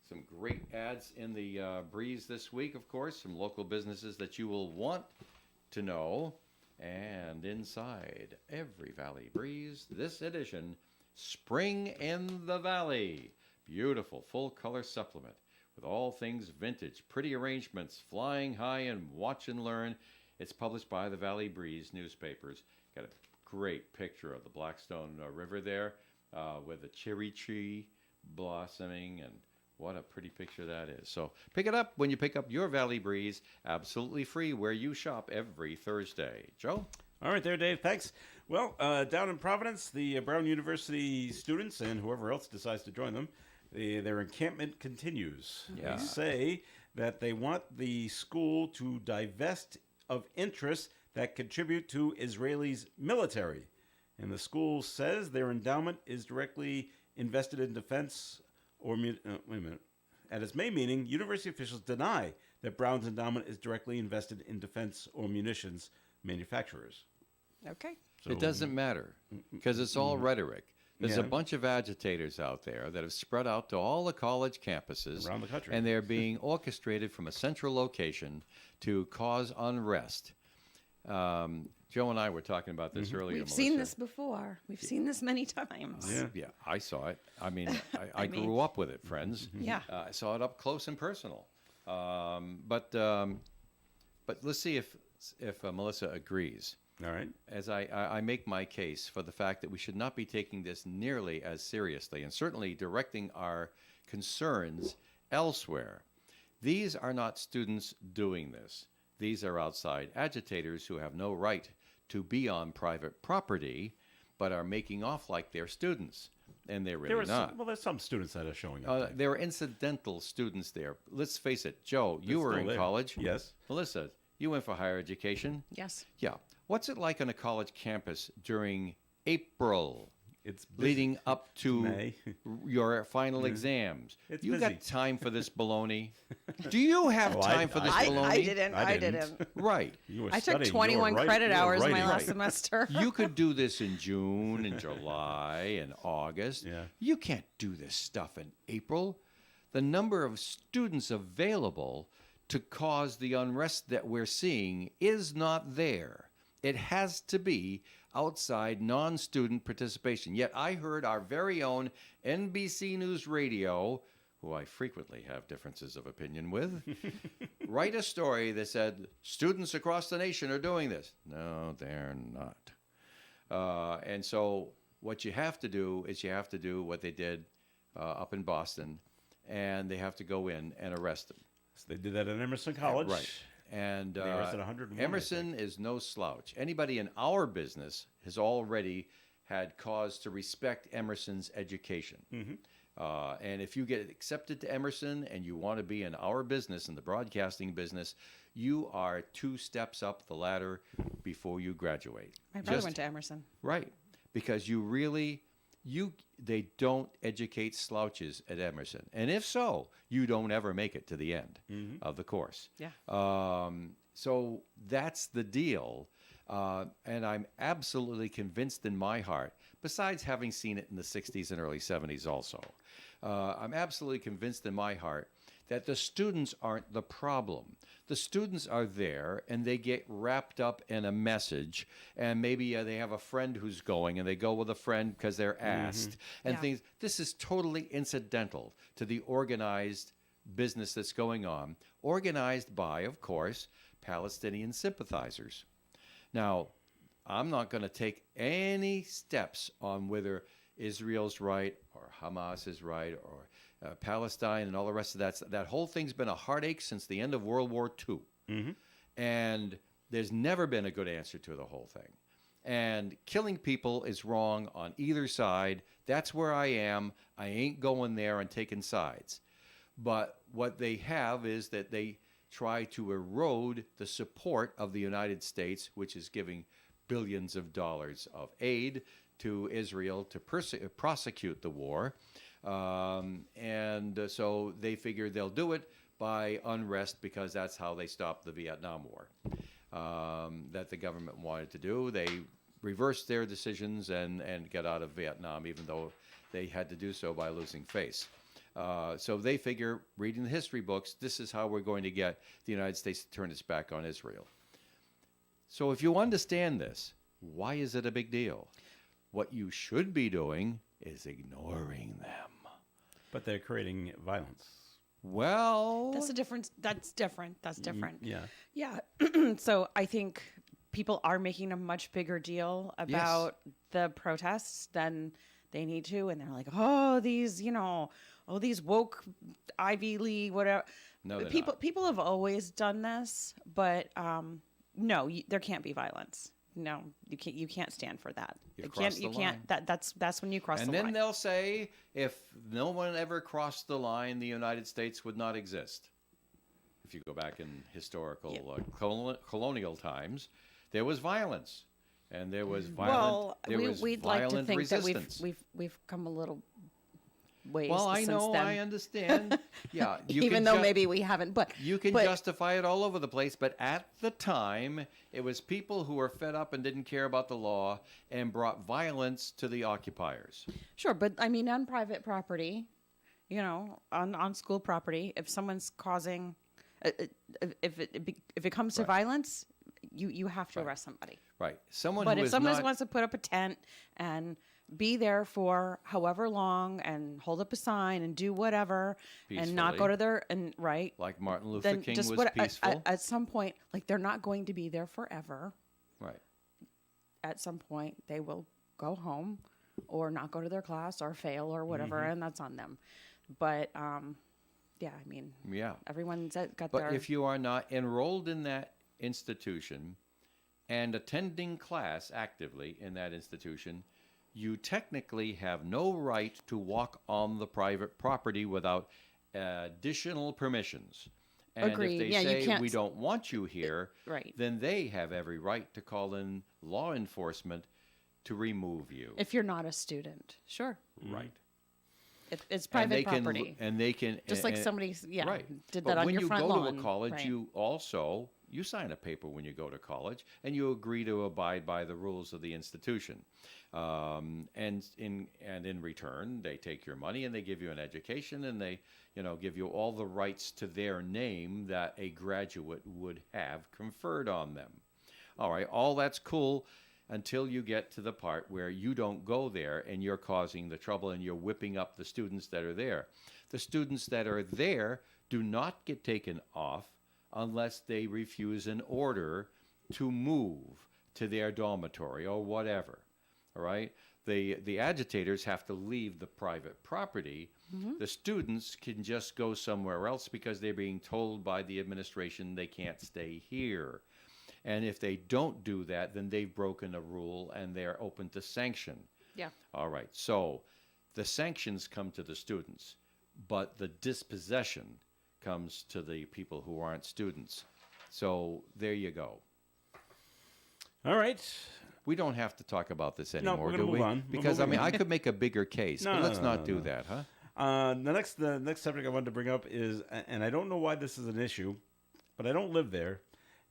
some great ads in the Breeze this week, of course, some local businesses that you will want to know. And inside every Valley Breeze, this edition, Spring in the Valley. Beautiful full-color supplement with all things vintage, pretty arrangements, flying high and watch and learn. It's published by the Valley Breeze newspapers. Got a great picture of the Blackstone River there with a cherry tree blossoming and What a pretty picture that is. So pick it up when you pick up your Valley Breeze, absolutely free where you shop every Thursday. Joe? All right, there, Dave. Thanks. Well, down in Providence, the Brown University students and whoever else decides to join them, their encampment continues. Yeah. They say that they want the school to divest of interests that contribute to Israelis' military. And the school says their endowment is directly invested in defense or... wait a minute. At its main meeting, university officials deny that Brown's endowment is directly invested in defense or munitions manufacturers. Okay. So, It doesn't matter because it's all rhetoric. There's a Yeah. bunch of agitators out there that have spread out to all the college campuses Around the country. and they're being orchestrated from a central location to cause unrest. Joe and I were talking about this earlier. We've seen Melissa. this before. We've seen this many times. Yeah. Yeah, I saw it. I mean, I mean- grew up with it, friends. Yeah. I saw it up close and personal. But let's see if Melissa agrees. All right. As I make my case for the fact that we should not be taking this nearly as seriously and certainly directing our concerns elsewhere. These are not students doing this. These are outside agitators who have no right to be on private property, but are making off like they're students. And they're really not. There's some students that are showing up. There are incidental students there. Let's face it, Joe, you were still in there. college. Yes. Melissa, you went for higher education. Yes. Yeah. What's it like on a college campus during April, It's busy. leading up to May. your final exams? It's You busy. got time for this baloney? Do you have Oh, time for this I baloney? didn't. I I didn't. didn't. Right. You were I took studying. You 21 were credit you were hours my writing. last semester. You could do this in June and July and August. Yeah. You can't do this stuff in April. The number of students available to cause the unrest that we're seeing is not there. It has to be outside non-student participation. Yet I heard our very own NBC News Radio, who I frequently have differences of opinion with, write a story that said students across the nation are doing this. No, they're not. And so what you have to do is you have to do what they did up in Boston, and they have to go in and arrest them. So they did that at Emerson College. Right. And They arrested 101, I Emerson is no slouch. Anybody in our business has already had cause to respect Emerson's education. And if you get accepted to Emerson and you want to be in our business, in the broadcasting business, you are 2 steps up the ladder before you graduate. My brother Just- went to Emerson. Right. Because they don't educate slouches at Emerson. And if so, you don't ever make it to the end of the course. Yeah. So that's the deal. And I'm absolutely convinced in my heart, besides having seen it in the 60s and early 70s also, I'm absolutely convinced in my heart that the students aren't the problem. The students are there and they get wrapped up in a message, and maybe they have a friend who's going and they go with a friend because they're asked and Yeah. things. This is totally incidental to the organized business that's going on, organized by, of course, Palestinian sympathizers. Now, I'm not going to take any steps on whether Israel's right or Hamas is right or Palestine and all the rest of that. That whole thing's been a heartache since the end of World War II. And there's never been a good answer to the whole thing. And killing people is wrong on either side. That's where I am. I ain't going there and taking sides. But what they have is that they try to erode the support of the United States, which is giving billions of dollars of aid to Israel to prosecute the war. So they figure they'll do it by unrest because that's how they stopped the Vietnam War that the government wanted to do. They reversed their decisions and got out of Vietnam, even though they had to do so by losing face. So they figure, reading the history books, this is how we're going to get the United States to turn its back on Israel. So if you understand this, why is it a big deal? What you should be doing is ignoring them. But they're creating violence. Well, That's a difference. That's different. That's different. Yeah. Yeah. So I think people are making a much bigger deal about the protests than they need to. And they're like, oh, these, oh, these woke Ivy League, whatever. No, they're people not. people have always done this, but no, there can't be violence. No, you can't stand for that. You've You can't. crossed You the can't. line. That's when you cross And the then line. they'll say, if no one ever crossed the line, the United States would not exist. If you go back in historical colonial times, there was violence, and there was violent. Well, there we'd like to violent think resistance. that we've come a little ways. Well, I since know, then. I understand. Yeah, you Even can though maybe we haven't, but you can but, justify it all over the place, but at the time, it was people who were fed up and didn't care about the law and brought violence to the occupiers. Sure, but I mean, on private property, on school property, if someone's causing, if it comes to Right. violence, you have to arrest somebody. Right. Someone But who if is someone not wants to put up a tent and be there for however long and hold up a sign and do whatever and not go Peacefully. to their and right, like Martin Luther then King just was what peaceful. at some point, like they're not going to be there forever. Right. At some point, they will go home or not go to their class or fail or whatever, Mm-hmm. and that's on them. But yeah, I mean, Yeah. everyone's got But their. if you are not enrolled in that institution and attending class actively in that institution, you technically have no right to walk on the private property without additional permissions. And Agreed. if they Yeah, you say can't we s- don't want you here, right. then they have every right to call in law enforcement to remove you. If you're not a student, sure, Right. it's And private they can, property. and they can Just like and- somebody, yeah, right. did But that on when your you front go lawn. to a college, right. you sign a paper when you go to college, and you agree to abide by the rules of the institution. And in return, they take your money and they give you an education, and they give you all the rights to their name that a graduate would have conferred on them. All right, all that's cool until you get to the part where you don't go there and you're causing the trouble and you're whipping up the students that are there. The students that are there do not get taken off unless they refuse an order to move to their dormitory or whatever. All right? The agitators have to leave the private property. The students can just go somewhere else because they're being told by the administration they can't stay here. And if they don't do that, then they've broken a rule and they're open to sanction. Yeah. All right. So the sanctions come to the students, but the dispossession comes to the people who aren't students. So there you go. All right. We don't have to talk about this No, anymore, we're do gonna we? move on. We're Because I moving mean, on. I could make a bigger case, No, but no, let's no, not no, do no. that, huh? The next subject I wanted to bring up is, and I don't know why this is an issue, but I don't live there.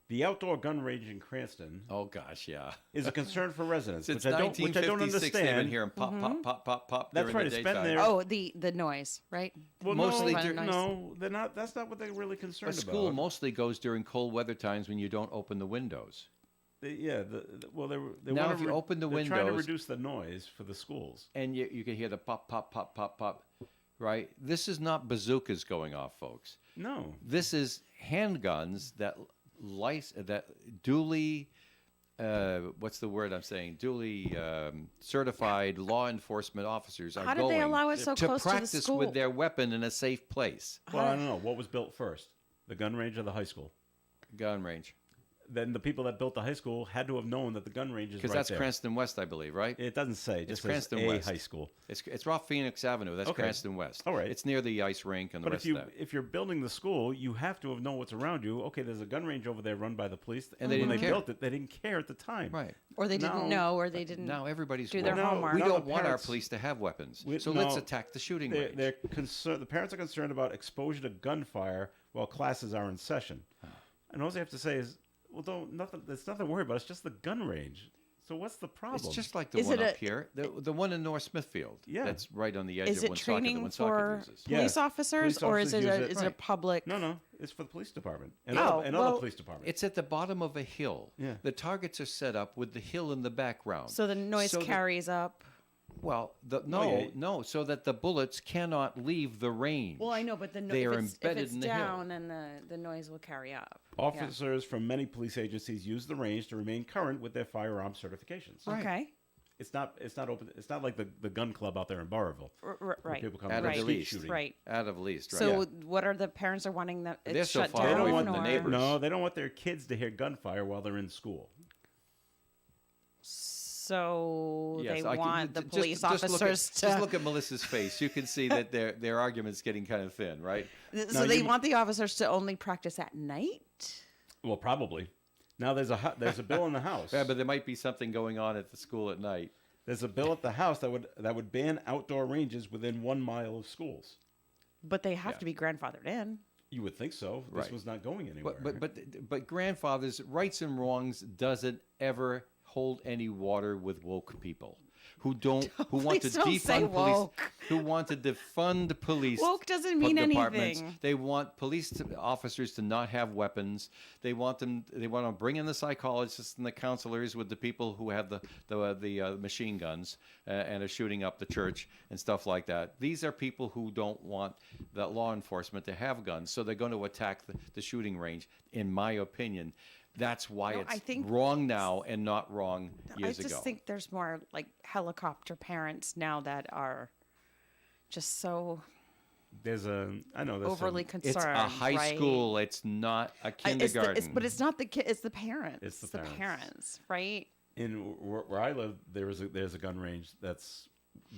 The outdoor gun range in Cranston Oh gosh, yeah. is a concern for residents, Since which I don't 1956, they've been understand. hearing pop, pop, pop, pop, pop. That's during right, the it's been daytime. there. Oh, the noise, right? Well, Mostly no, dur- no, they're not. That's not what they're really A concerned school about. mostly goes during cold weather times when you don't open the windows. Well, they Now, wanna if you open the they're trying to windows- reduce the noise for the schools. And you can hear the pop, pop, pop, pop, pop, right? This is not bazookas going off, folks. No, This is handguns that duly, what's the word I'm saying? Duly certified law enforcement officers are How did going they allow it so to close to the practice school? with their weapon in a safe place. well, I don't know what was built first, the gun range or the high school. Gun range. Then the people that built the high school had to have known that the gun range is Because right that's there. Cranston West, I believe, right? It doesn't say. It just says Cranston a West. high school. It's off Phoenix Avenue. That's Okay. Cranston West. All right. It's near the ice rink and the But rest if of that. if you're building the school, you have to have known what's around you. Okay, there's a gun range over there run by the police, And they when didn't they care. built it, they didn't care at the time. Right. Or they didn't Now- know, or they didn't. Now everybody's do their worried. homework. We Now don't the want our parents- police to have weapons. We- So let's no, attack the shooting They're, range. they're concerned. The parents are concerned about exposure to gunfire while classes are in session. And all they have to say is, "Well, don't nothing. There's nothing to worry about. It's just the gun range. So what's the problem?" It's just like the Is one it up a- here, the one in North Smithfield. Yeah. That's right on the edge Is of it Woonsocket. The training Woonsocket for uses. Yeah. police officers, Police or is officers it use it. is it a Right. public? no. It's for the police department and, Oh, other well- police departments. It's at the bottom of a hill. Yeah. The targets are set up with the hill in the background. So the noise So that- carries up. Well, yeah. so that the bullets cannot leave the range. Well, I know, but the They are if embedded it's in the down, hill. and the noise will carry up. Yeah. Officers from many police agencies use the range to remain current with their firearm certifications. Right. Okay. it's not open. It's not like the gun club out there in Burrillville. where Right. People come Out and of Right. the skeet least. shooting. Right. Out of least, right? So what are the parents are wanting that They're it's so shut far down? away They don't from the or- neighbors. No, they don't want their kids to hear gunfire while they're in school. So Yes, they I can- want the just- police just look at- officers to. Just look at Melissa's face. You can see that their argument's getting kind of thin, right? So No, they you- want the officers to only practice at night. Well, probably. Now there's a bill in the House. Yeah, but there might be something going on at the school at night. There's a bill at the House that would ban outdoor ranges within 1 mile of schools. But they have to be grandfathered in. You would think so. This Right. was not going anywhere. But grandfathers' rights and wrongs doesn't ever hold any water with woke people who want to Please don't say defund police, woke. who want to defund police. Woke doesn't mean departments. anything. They want officers to not have weapons. They want to bring in the psychologists and the counselors with the people who have the machine guns and are shooting up the church and stuff like that. These are people who don't want the law enforcement to have guns, so they're going to attack the shooting range. In my opinion, that's why No, it's I think- wrong now and not wrong years I just ago. think there's more like helicopter parents now that are just so there's overly some, concerned. it's a high right? school. It's not a It's kindergarten. but it's not the kid. It's the parents. It's the parents. parents. right? in where I live. There's a gun range that's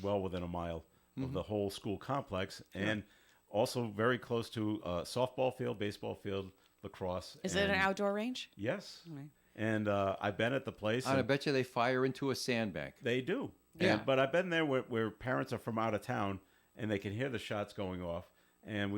well within a mile of the whole school complex, and also very close to a softball field, baseball field, lacrosse. Is it an outdoor range? Yes. Right. And I've been at the place. I and bet you they fire into a sandbank. they do. Yeah. But I've been there where parents are from out of town and they can hear the shots going off, and when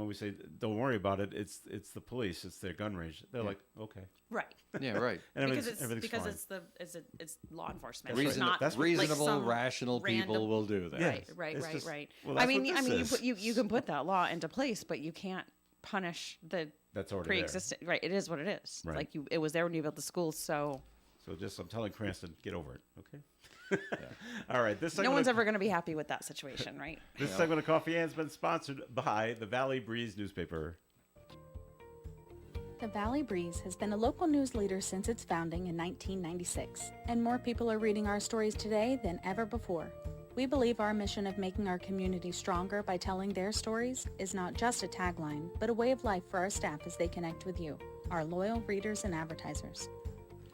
we say don't worry about it, it's the police, it's their gun range. They're like, okay, Right. Yeah, right. and Because everything's fine. it's law enforcement. That's It's right. not That's like Reasonable, some rational people random- will do that. Yeah. Right, right, It's right, just- right. well, I that's mean, what this is. you can put that law into place, but you can't punish the That's already pre-existing. Right, it is what it is. Right. Like it was there when you built the school, so there. So I'm telling Cranston, get over it, okay? All right. This no segment one's of- ever going to be happy with that situation, right? This segment of Coffee has been sponsored by the Valley Breeze newspaper. The Valley Breeze has been a local news leader since its founding in 1996, and more people are reading our stories today than ever before. We believe our mission of making our community stronger by telling their stories is not just a tagline, but a way of life for our staff as they connect with you, our loyal readers and advertisers.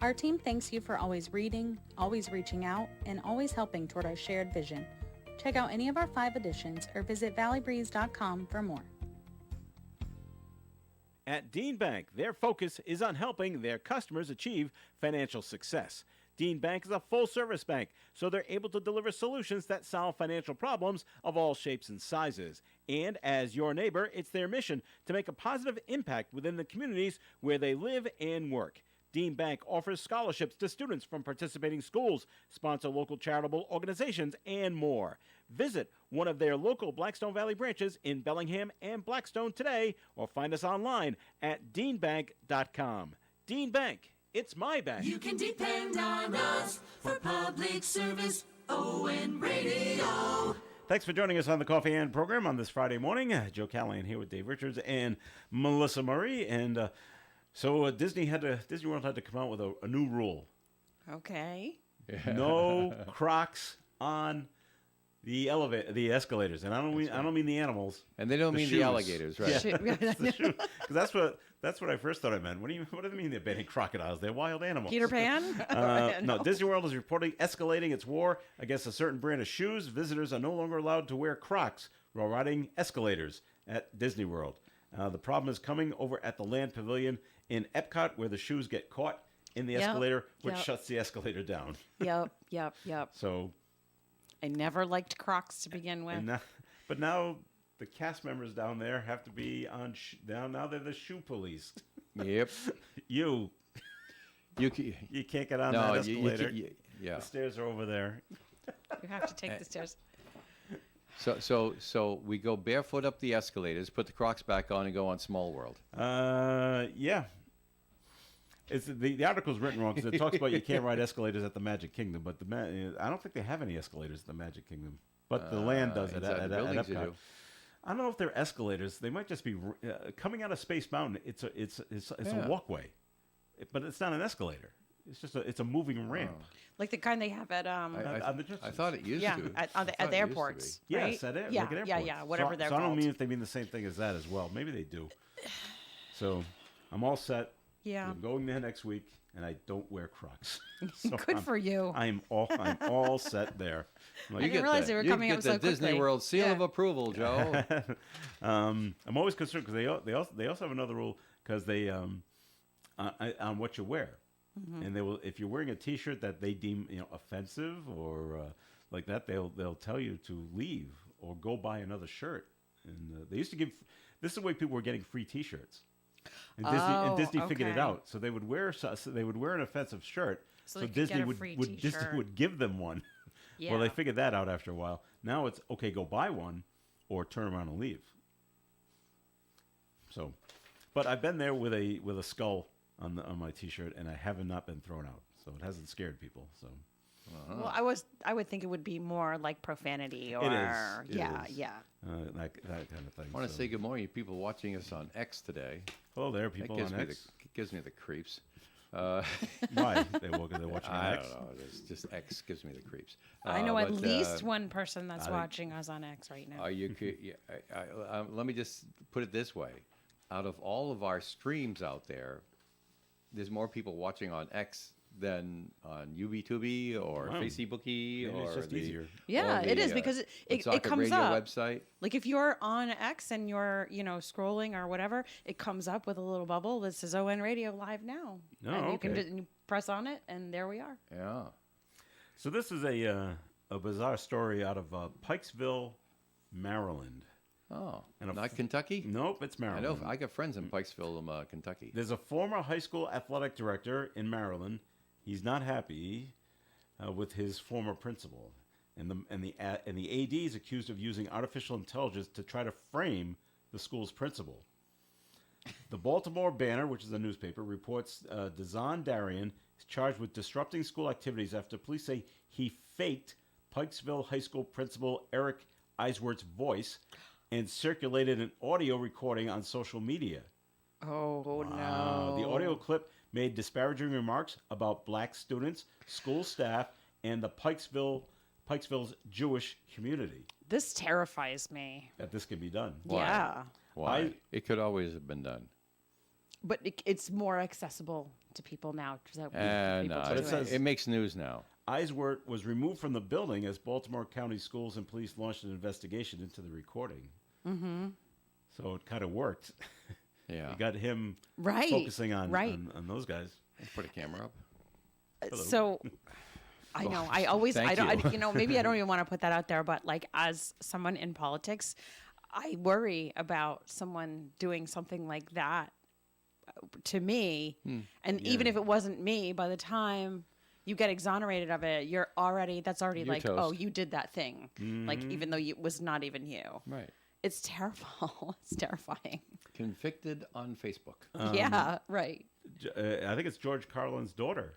Our team thanks you for always reading, always reaching out, and always helping toward our shared vision. Check out any of our 5 editions or visit valleybreeze.com for more. At Dean Bank, their focus is on helping their customers achieve financial success. Dean Bank is a full-service bank, so they're able to deliver solutions that solve financial problems of all shapes and sizes. And as your neighbor, it's their mission to make a positive impact within the communities where they live and work. Dean Bank offers scholarships to students from participating schools, sponsor local charitable organizations, and more. Visit one of their local Blackstone Valley branches in Bellingham and Blackstone today, or find us online at deanbank.com. Dean Bank, it's my bank. You can depend on us for public service. ON Radio. Thanks for joining us on the Coffee and program on this Friday morning. Joe Callahan here with Dave Richards and Melissa Murray. And so Disney World had to come out with a new rule. Okay. No Crocs on the escalators, and I don't mean the animals. And they don't The mean shoes. the alligators, right? Shit. Because that's what I first thought I meant. What do they mean they're banning crocodiles? They're wild animals. Peter Pan? No, Disney World is reporting escalating its war against a certain brand of shoes. Visitors are no longer allowed to wear Crocs while riding escalators at Disney World. The problem is coming over at the Land Pavilion in Epcot, where the shoes get caught in the Yep, escalator, which yep. shuts the escalator down. Yep. So, I never liked Crocs to begin with. but now the cast members down there have to be on. Now they're the shoe police. Yep. You You can, can't get on no, that you escalator. can, yeah. The stairs are over there. You have to take the stairs. So we go barefoot up the escalators, put the Crocs back on, and go on Small World. Yeah. It's the article's written wrong because it talks about you can't ride escalators at the Magic Kingdom, but I don't think they have any escalators at the Magic Kingdom. But the land does it inside at the buildings you Epcot. do. I don't know if they're escalators. They might just be coming out of Space Mountain. It's Yeah. a walkway, but it's not an escalator. It's just it's a moving ramp. Like the kind they have at on the jet I thought it used yeah, to. at I the thought it used to airports. be. Right? Yes, at yeah, like at yeah, airports. yeah, whatever so, they're so I called. don't mean if they mean the same thing as that as well. Maybe they do. So I'm all set. Yeah. I'm going there next week, and I don't wear Crocs. So Good for you. I'm all set there. I'm I like, didn't realize they were coming you up get so the Disney quickly. World seal Yeah. of approval, Joe. I'm always concerned because they also have another rule because they on what you wear, and they will if you're wearing a T-shirt that they deem offensive or like that, they'll tell you to leave or go buy another shirt. And they used to give this is the way people were getting free T-shirts. And Disney figured it okay. out, so they would wear an offensive shirt, So so they could Disney get a would, free Disney T-shirt. would give them one. Yeah. Well, they figured that out after a while. Now it's okay, go buy one, or turn around and leave. So, but I've been there with a skull on my T-shirt, and I have not been thrown out, so it hasn't scared people. So Well, I would think it would be more like profanity or It yeah, is. yeah. that kind of thing. I want to so. say good morning to people watching us on X today. Hello there, That people gives on me X. gives me the creeps. Why they're watching on I X? don't know. It's just X gives me the creeps. I know at but, least one person that's watching us on X right now. Are you? Let me just put it this way: out of all of our streams out there, there's more people watching on X than on UBTubi or Wow. Facebooky Maybe or it's just the easier. Yeah, or it the, is because it Woonsocket comes Radio up. website. Like if you're on X and you're, scrolling or whatever, it comes up with a little bubble that says ON Radio live now. Oh, and you can okay. just you press on it and there we are. Yeah. So this is a bizarre story out of Pikesville, Maryland. Oh, And not Kentucky. Nope, it's I Maryland. know. I got friends in Pikesville, Kentucky. There's a former high school athletic director in Maryland. He's not happy with his former principal, and the AD is accused of using artificial intelligence to try to frame the school's principal. The Baltimore Banner, which is a newspaper, reports Dazan Darian is charged with disrupting school activities after police say he faked Pikesville High School principal Eric Eiswert's voice and circulated an audio recording on social media. Oh no. The audio clip made disparaging remarks about black students, school staff, and the Pikesville's Jewish community. This terrifies me. That this can be done. Yeah. Why? It could always have been done. But it's more accessible to people now. So And people to But it do says- it makes news now. Eiswert was removed from the building as Baltimore County Schools and police launched an investigation into the recording. Mm-hmm. So it kind of worked. Yeah. You got him Right. focusing on those guys. Let's put a camera up. So I know I always I Thank don't you. maybe I don't even want to put that out there, but like as someone in politics, I worry about someone doing something like that to me. And even if it wasn't me, by the time you get exonerated of it, that's already You're like, oh, toast. you did that thing. Like even though it was not even you. Right. It's terrible. It's terrifying. Convicted on Facebook. Yeah, right. I think it's George Carlin's daughter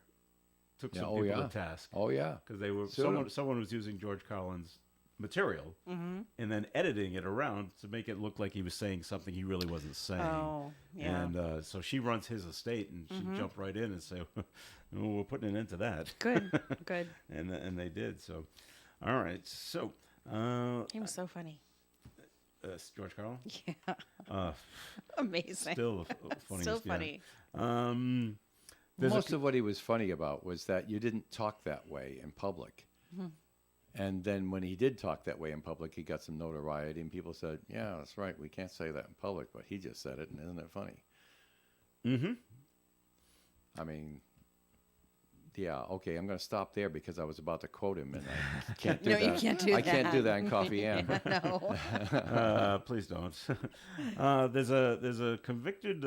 took Yeah, some oh, people yeah. to task. Oh yeah. Because they were Sued him. someone was using George Carlin's material and then editing it around to make it look like he was saying something he really wasn't saying. Oh, yeah. And so she runs his estate, and she jumped right in and say, "Oh, we're putting an end to that." Good. Good. and they did. So, all right. So, He was so funny. George Carlin, Yeah. Amazing. still a funny. So funny. There's Most of what he was funny about was that you didn't talk that way in public. And then when he did talk that way in public, he got some notoriety, and people said, "Yeah, that's right. We can't say that in public, but he just said it, and isn't it funny?" Mm-hmm. I mean, yeah, okay. I'm going to stop there because I was about to quote him, and I can't do No, that. you can't do I can't do that. that in Coffee Ann. No. Please don't. There's a convicted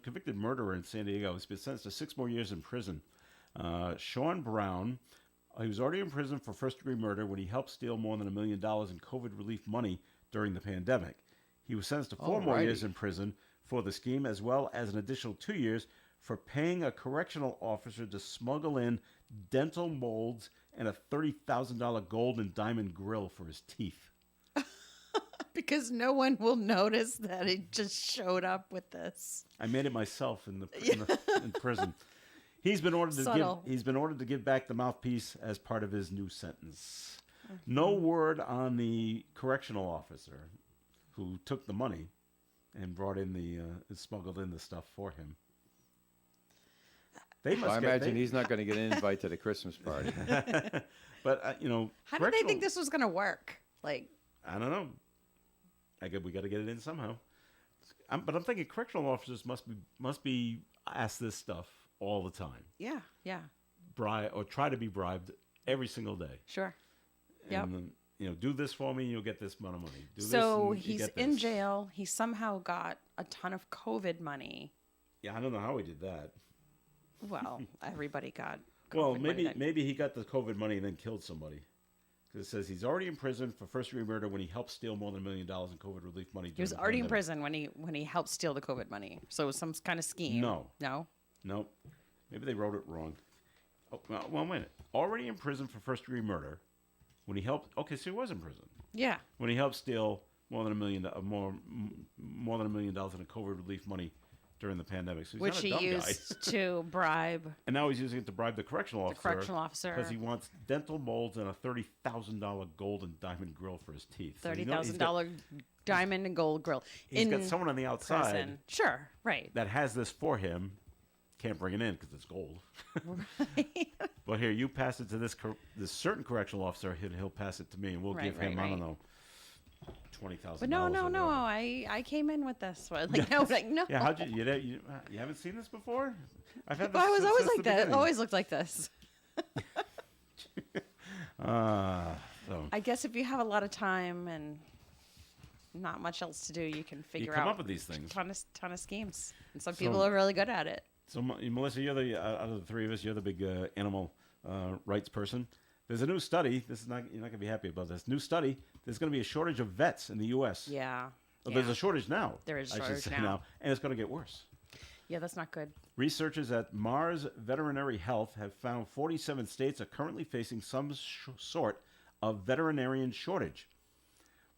convicted murderer in San Diego. He's been sentenced to 6 more years in prison. Sean Brown. He was already in prison for first-degree murder when he helped steal more than $1 million in COVID relief money during the pandemic. He was sentenced to 4 more years Alrighty. in prison for the scheme, as well as an additional 2 years for paying a correctional officer to smuggle in dental molds and a $30,000 gold and diamond grill for his teeth. Because no one will notice that he just showed up with this. I made it myself in prison. He's been ordered to Subtle. give. He's been ordered to give back the mouthpiece as part of his new sentence. No word on the correctional officer who took the money and brought in smuggled in the stuff for him. They must I get- imagine they- he's not going to get an invite to the Christmas party. But How did they think this was going to work? Like, I don't know. I guess we got to get it in somehow. But I'm thinking correctional officers must be asked this stuff all the time. yeah, Bribe or try to be bribed every single day. sure. Yep. And then, do this for me, and you'll get this amount of money. Do So this and you he's get in this. jail. He somehow got a ton of COVID money. Yeah, I don't know how he did that. Well, everybody got COVID Well, money that- maybe he got the COVID money and then killed somebody. Because it says he's already in prison for first-degree murder when he helped steal more than $1 million in COVID relief money. He was already in prison when he helped steal the COVID money. So it was some kind of scheme. No. No? Nope. Maybe they wrote it wrong. Oh, well, wait a minute. Already in prison for first-degree murder when he helped. Okay, so he was in prison Yeah. when he helped steal more than $1 million in COVID relief money during the pandemic. So he's Which not a he dumb used guy. to bribe And now he's using it to bribe the correctional the officer. correctional officer. Because he wants dental molds and a $30,000 gold and diamond grill for his teeth. So $30,000 diamond and gold grill. He's got someone on the outside prison. Sure, right. that has this for him. Can't bring it in because it's gold. But here, you pass it to this certain correctional officer, he'll pass it to me, and we'll Right, give him, right, I don't right. know, $20,000. But no. or whatever. I came in with this one. Like, no. Yeah, how'd you haven't seen this before? I've had this Well, I was since always the like that. beginning. Always looked like this. So I guess if you have a lot of time and not much else to do, you can figure come out up with these things. ton of schemes. And some So- people are really good at it. So, Melissa, you're the out of the three of us, you're the big animal rights person. There's a new study. You're not going to be happy about this. New study. There's going to be a shortage of vets in the U.S. Yeah. Oh, there's a shortage now. There is a I should shortage say now. and it's going to get worse. Yeah, that's not good. Researchers at Mars Veterinary Health have found 47 states are currently facing some sort of veterinarian shortage.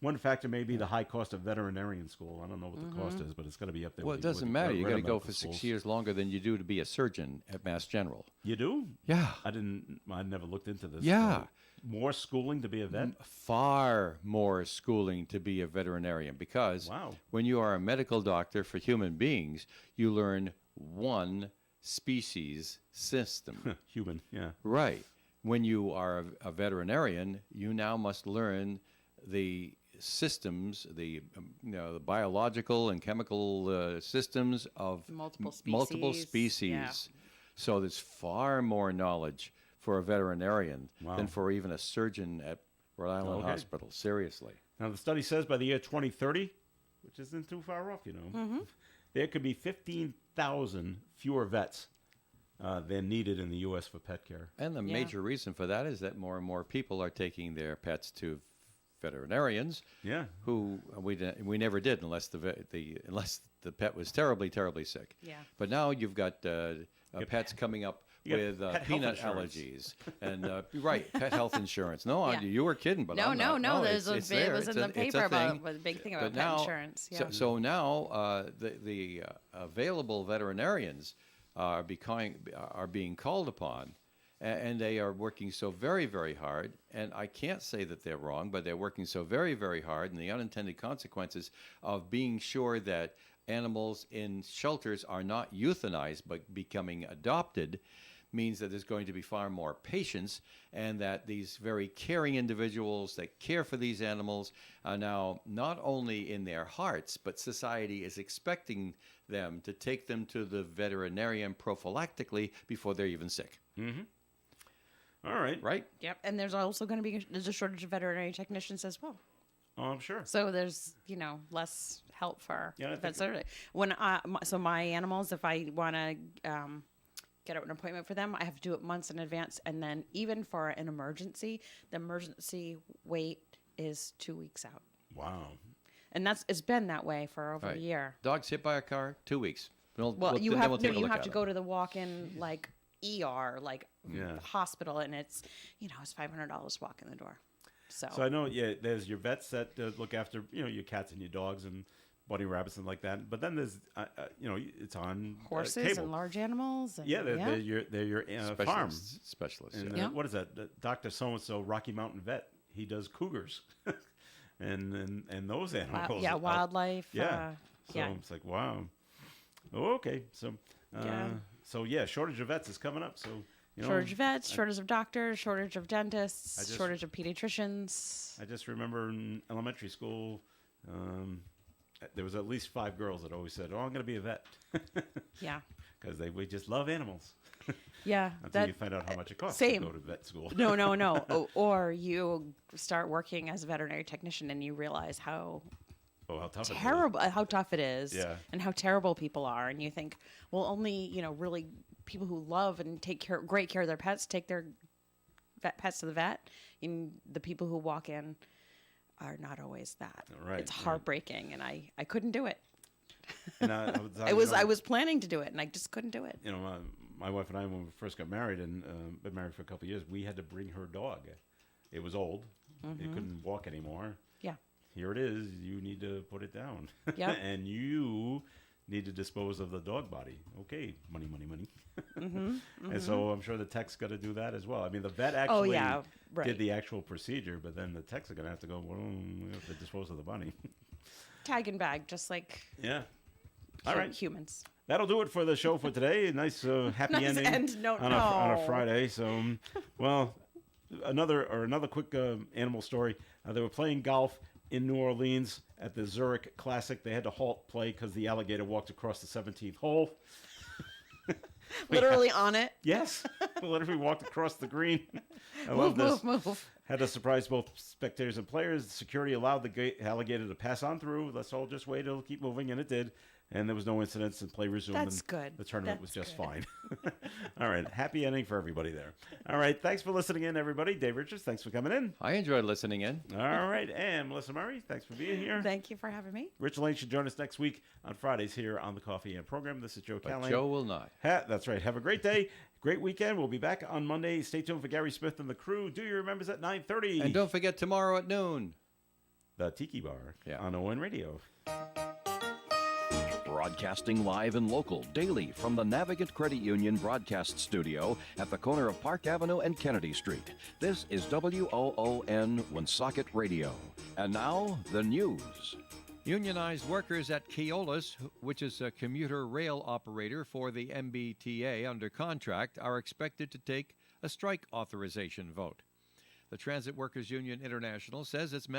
One factor may be the high cost of veterinarian school. I don't know what the cost is, but it's going to be up there. Well, it with the- doesn't with matter. the You got to regular go medical for 6 schools. years longer than you do to be a surgeon at Mass General. You do? Yeah. I never looked into this. Yeah. More schooling to be a vet? Far more schooling to be a veterinarian because Wow. when you are a medical doctor for human beings, you learn one species system. Human, yeah. Right. When you are a veterinarian, you now must learn the systems, the the biological and chemical systems of multiple species. species. Yeah. So there's far more knowledge for a veterinarian Wow. than for even a surgeon at Rhode Island Okay. Hospital. Seriously. Now, the study says by the year 2030, which isn't too far off, there could be 15,000 fewer vets than needed in the U.S. for pet care. And the Yeah. major reason for that is that more and more people are taking their pets to veterinarians. Yeah. Who we never did unless unless the pet was terribly sick. Yeah. But now you've got pets coming up you got with pet health peanut insurance. allergies and right, pet health insurance. No, Yeah. you were kidding, but No, I'm not. no. it's There's there. it was It's in a- the it's a paper about thing. the big thing But about pet now- insurance. Yeah. So now the available veterinarians are being called upon, and they are working so very hard. And I can't say that they're wrong, but they're working so very hard, and the unintended consequences of being sure that animals in shelters are not euthanized but becoming adopted means that there's going to be far more patience, and that these very caring individuals that care for these animals are now not only in their hearts, but society is expecting them to take them to the veterinarian prophylactically before they're even sick. All right. Right? Yep. And there's also going to be there's a shortage of veterinary technicians as well. Oh, I'm sure. So there's less help for Yeah, I think- vets. When my animals, if I want to get an appointment for them, I have to do it months in advance, and then even for an emergency, the emergency wait is 2 weeks out, Wow. and it's been that way for over a Right. year. Dog's hit by a car, 2 weeks. Well, you then have we'll take a you look have at to it. go to the walk-in ER Yeah. hospital, and it's it's $500 walk in the door. So So I know, there's your vets that look after, your cats and your dogs, and bunny rabbits and like that. But then there's, it's on Horses cable. and large animals. And, Yeah, they're your farm. Specialists. And Yeah. what is that? Dr. So-and-so, Rocky Mountain Vet. He does cougars and those animals. yeah, wildlife. Yeah. So yeah. it's like, wow. Oh, okay. So, Yeah. shortage of vets is coming up. So, Shortage of vets, shortage of doctors, shortage of dentists, shortage of pediatricians. I just remember in elementary school, there was at least 5 girls that always said, "Oh, I'm going to be a vet," Yeah. because we just love animals. Yeah. Until you find out how much it costs same. to go to vet school. No. Or you start working as a veterinary technician and you realize how Oh, how tough how tough it is, Yeah. and how terrible people are, and you think, well, only really people who love and take great care of their pets take their pets to the vet, and the people who walk in are not always that. Right, It's right. heartbreaking, and I couldn't do it. And I was planning to do it, and I just couldn't do it. My wife and I, when we first got married and been married for a couple of years, we had to bring her dog. It was old. It couldn't walk anymore. Yeah. Here it is. You need to put it down. Yeah. And you need to dispose of the dog body. Okay, money. And so I'm sure the tech's got to do that as well. I mean, the vet actually right. did the actual procedure, but then the techs are going to have to go, well, we have to dispose of the body. Tag and bag, just like Yeah. All right. humans. That'll do it for the show for today. Nice happy Nice ending end note. on a No. Friday. So, another quick animal story. They were playing golf in New Orleans at the Zurich Classic. They had to halt play because the alligator walked across the 17th hole. Literally on it. Yes, literally walked across the green. I love this. Move. Had to surprise both spectators and players. Security allowed the alligator to pass on through. Let's all just wait. It'll keep moving, and it did. And there was no incidents, and play resumed. That's and good. The tournament was That's just good. fine. All right. Happy ending for everybody there. All right. Thanks for listening in, everybody. Dave Richards, thanks for coming in. I enjoyed listening in. All right. And Melissa Murray, thanks for being here. Thank you for having me. Rich Lane should join us next week on Fridays here on the Coffee and Program. This is Joe But Callahan. Joe will not. That's right. Have a great day. Great weekend. We'll be back on Monday. Stay tuned for Gary Smith and the crew. Do your remembers at 9:30. And don't forget tomorrow at noon. The Tiki Bar Yeah. on ON Radio. Broadcasting live and local daily from the Navigant Credit Union broadcast studio at the corner of Park Avenue and Kennedy Street. This is WOON Woonsocket Radio. And now, the news. Unionized workers at Keolis, which is a commuter rail operator for the MBTA under contract, are expected to take a strike authorization vote. The Transit Workers Union International says its members